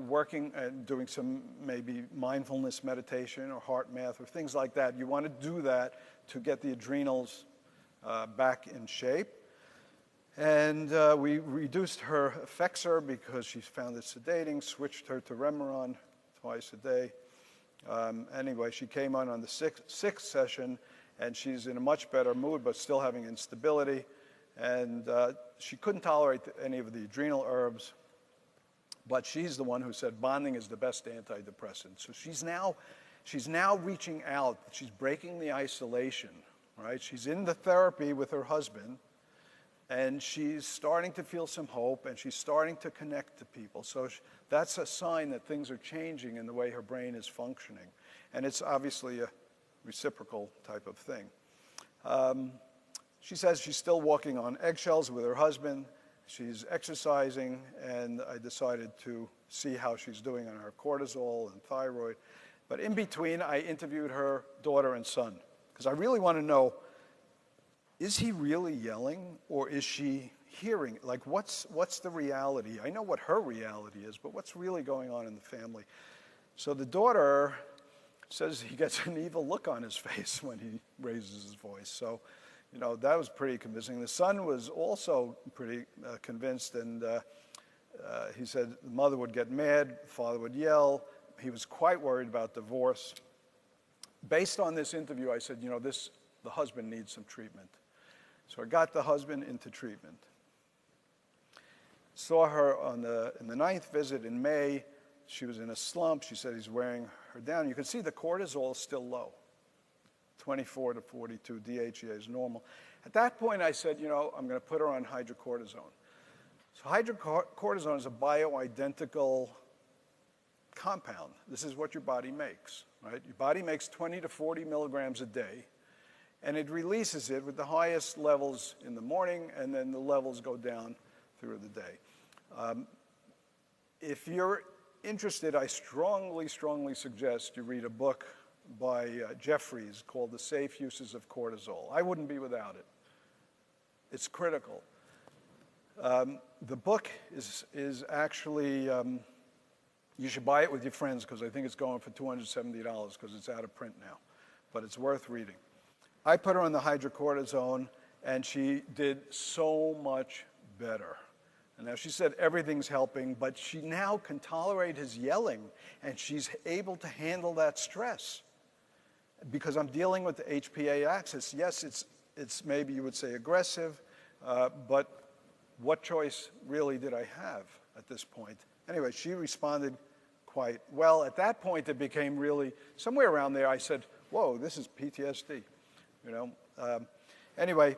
working and doing some maybe mindfulness meditation or heart math or things like that. You want to do that to get the adrenals back in shape. And we reduced her Effexor because she found it sedating, switched her to Remeron twice a day. Anyway, she came on the sixth session, and she's in a much better mood, but still having instability. And she couldn't tolerate any of the adrenal herbs, but she's the one who said bonding is the best antidepressant. So she's now reaching out. She's breaking the isolation, right? She's in the therapy with her husband, and she's starting to feel some hope, and she's starting to connect to people. So that's a sign that things are changing in the way her brain is functioning. And it's obviously a reciprocal type of thing. She says she's still walking on eggshells with her husband. She's exercising, and I decided to see how she's doing on her cortisol and thyroid. But in between, I interviewed her daughter and son, because I really want to know, is he really yelling, or is she hearing? Like, what's the reality? I know what her reality is, but what's really going on in the family? So the daughter says he gets an evil look on his face when he raises his voice. So, that was pretty convincing. The son was also pretty convinced, and he said the mother would get mad, the father would yell. He was quite worried about divorce. Based on this interview, I said, the husband needs some treatment. So I got the husband into treatment. Saw her in the 9th visit in May. She was in a slump. She said he's wearing her down. You can see the cortisol is still low, 24 to 42. DHEA is normal. At that point, I said, I'm going to put her on hydrocortisone. So hydrocortisone is a bioidentical compound. This is what your body makes, right? Your body makes 20 to 40 milligrams a day, and it releases it with the highest levels in the morning, and then the levels go down through the day. If you're interested, I strongly, strongly suggest you read a book by Jeffries called The Safe Uses of Cortisol. I wouldn't be without it. It's critical. The book is actually, you should buy it with your friends, because I think it's going for $270 because it's out of print now, but it's worth reading. I put her on the hydrocortisone, and she did so much better. And now she said everything's helping, but she now can tolerate his yelling, and she's able to handle that stress. Because I'm dealing with the HPA axis. Yes, it's maybe you would say aggressive, but what choice really did I have at this point? Anyway, she responded quite well. At that point, it became really, somewhere around there, I said, whoa, this is PTSD. Anyway,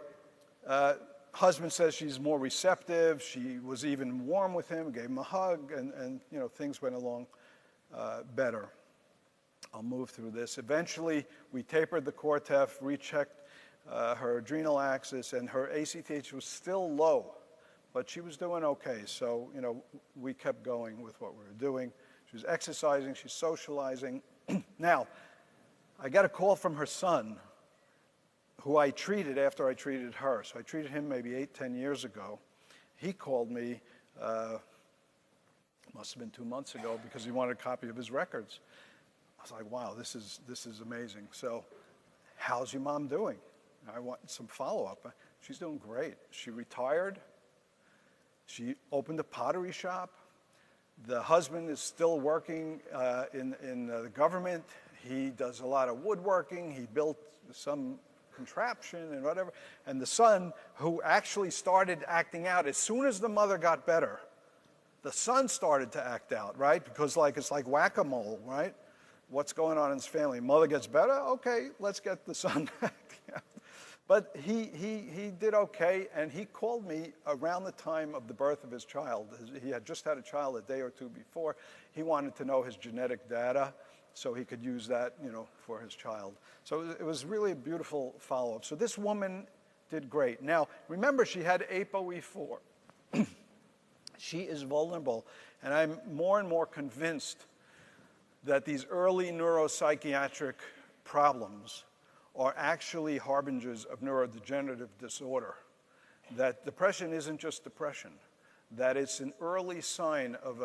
husband says she's more receptive. She was even warm with him, gave him a hug, and you know, things went along better. I'll move through this. Eventually, we tapered the Cortef, rechecked her adrenal axis, and her ACTH was still low, but she was doing okay. So, you know, we kept going with what we were doing. She was exercising, she's socializing. Now, I got a call from her son, who I treated after I treated her. So I treated him maybe 8, 10 years ago. He called me, must have been 2 months ago, because he wanted a copy of his records. I was like, wow, this is amazing. So, how's your mom doing? I want some follow-up. She's doing great. She retired. She opened a pottery shop. The husband is still working in the government. He does a lot of woodworking. He built some contraption and whatever. And the son, who actually started acting out as soon as the mother got better, the son started to act out, right? Because it's like whack-a-mole, right? What's going on in his family? Mother gets better? Okay, let's get the son acting out. But he did okay, and he called me around the time of the birth of his child. He had just had a child a day or two before. He wanted to know his genetic data so he could use that, you know, for his child. So it was really a beautiful follow-up. So this woman did great. Now, remember, she had ApoE4. She is vulnerable, and I'm more and more convinced that these early neuropsychiatric problems are actually harbingers of neurodegenerative disorder, that depression isn't just depression, that it's an early sign of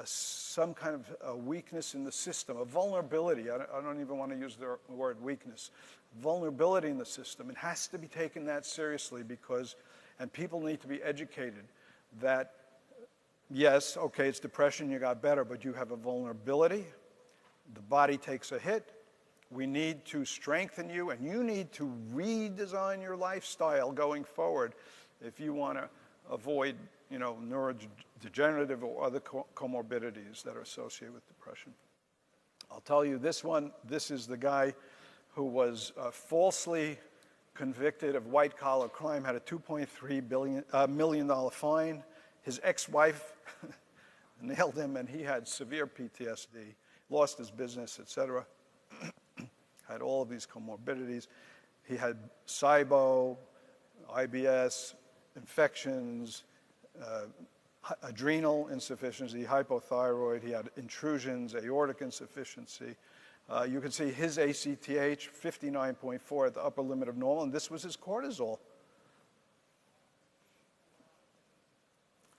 some kind of a weakness in the system, a vulnerability. I don't even want to use the word weakness. Vulnerability in the system. It has to be taken that seriously because, and people need to be educated that, yes, okay, it's depression, you got better, but you have a vulnerability. The body takes a hit. We need to strengthen you, and you need to redesign your lifestyle going forward if you want to avoid, you know, neurodegenerative or other comorbidities that are associated with depression. I'll tell you this one. This is the guy who was falsely convicted of white-collar crime, had a $2.3 million fine. His ex-wife nailed him, and he had severe PTSD, lost his business, etc. Had all of these comorbidities. He had SIBO, IBS, infections, adrenal insufficiency, hypothyroid. He had intrusions, aortic insufficiency. You can see his ACTH, 59.4 at the upper limit of normal, and this was his cortisol.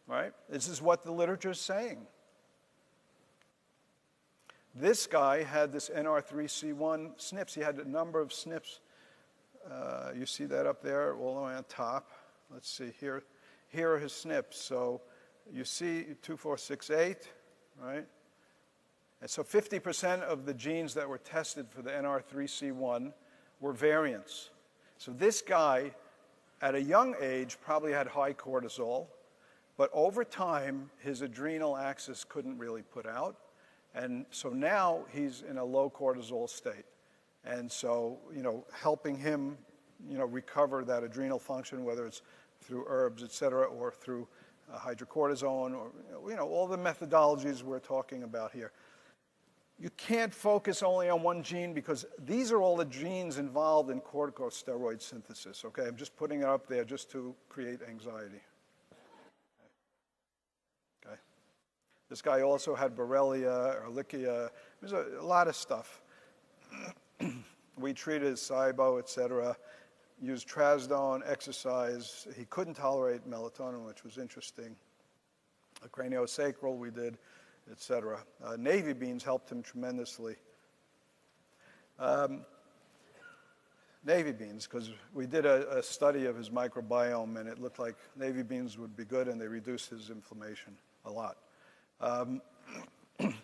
Right? This is what the literature is saying. This guy had this NR3C1 SNPs. He had a number of SNPs. You see that up there all the way on top. Let's see here. Here are his SNPs. So you see 2468, right? And so 50% of the genes that were tested for the NR3C1 were variants. So this guy, at a young age, probably had high cortisol, but over time, his adrenal axis couldn't really put out. And so now he's in a low cortisol state. And so, you know, helping him, you know, recover that adrenal function, whether it's through herbs, et cetera, or through hydrocortisone, or, you know, all the methodologies we're talking about here. You can't focus only on one gene because these are all the genes involved in corticosteroid synthesis, okay? I'm just putting it up there just to create anxiety. Okay. This guy also had Borrelia, Ehrlichia. There's a lot of stuff. We treated SIBO, et cetera, used trazodone, exercise. He couldn't tolerate melatonin, which was interesting. A craniosacral we did, et cetera. Navy beans helped him tremendously. Navy beans, because we did a study of his microbiome, and it looked like navy beans would be good, and they reduced his inflammation a lot.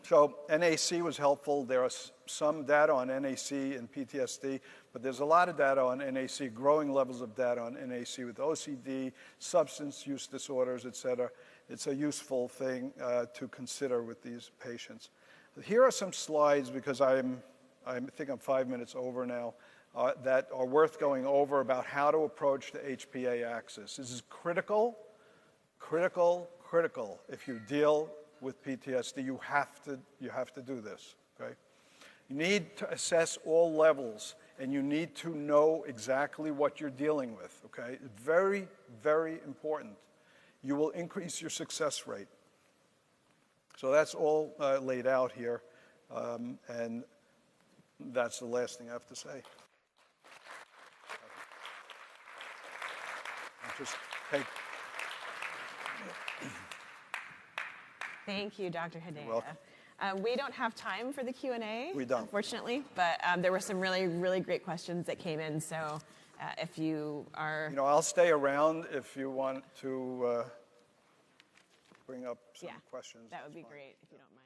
So NAC was helpful. There are some data on NAC and PTSD, but there's a lot of data on NAC, growing levels of data on NAC with OCD, substance use disorders, et cetera. It's a useful thing to consider with these patients. Here are some slides because I think I'm 5 minutes over now. that are worth going over about how to approach the HPA axis. This is critical, critical, critical. If you deal with PTSD, you have to do this, okay? You need to assess all levels, and you need to know exactly what you're dealing with, okay? Very, very important. You will increase your success rate. So that's all laid out here, and that's the last thing I have to say. Just take. Thank you, Dr. Hedaya. You're welcome. We don't have time for the Q&A, We don't. unfortunately, but there were some really, really great questions that came in, so if you are... You know, I'll stay around if you want to bring up some questions. That would be fine. great, if you don't mind.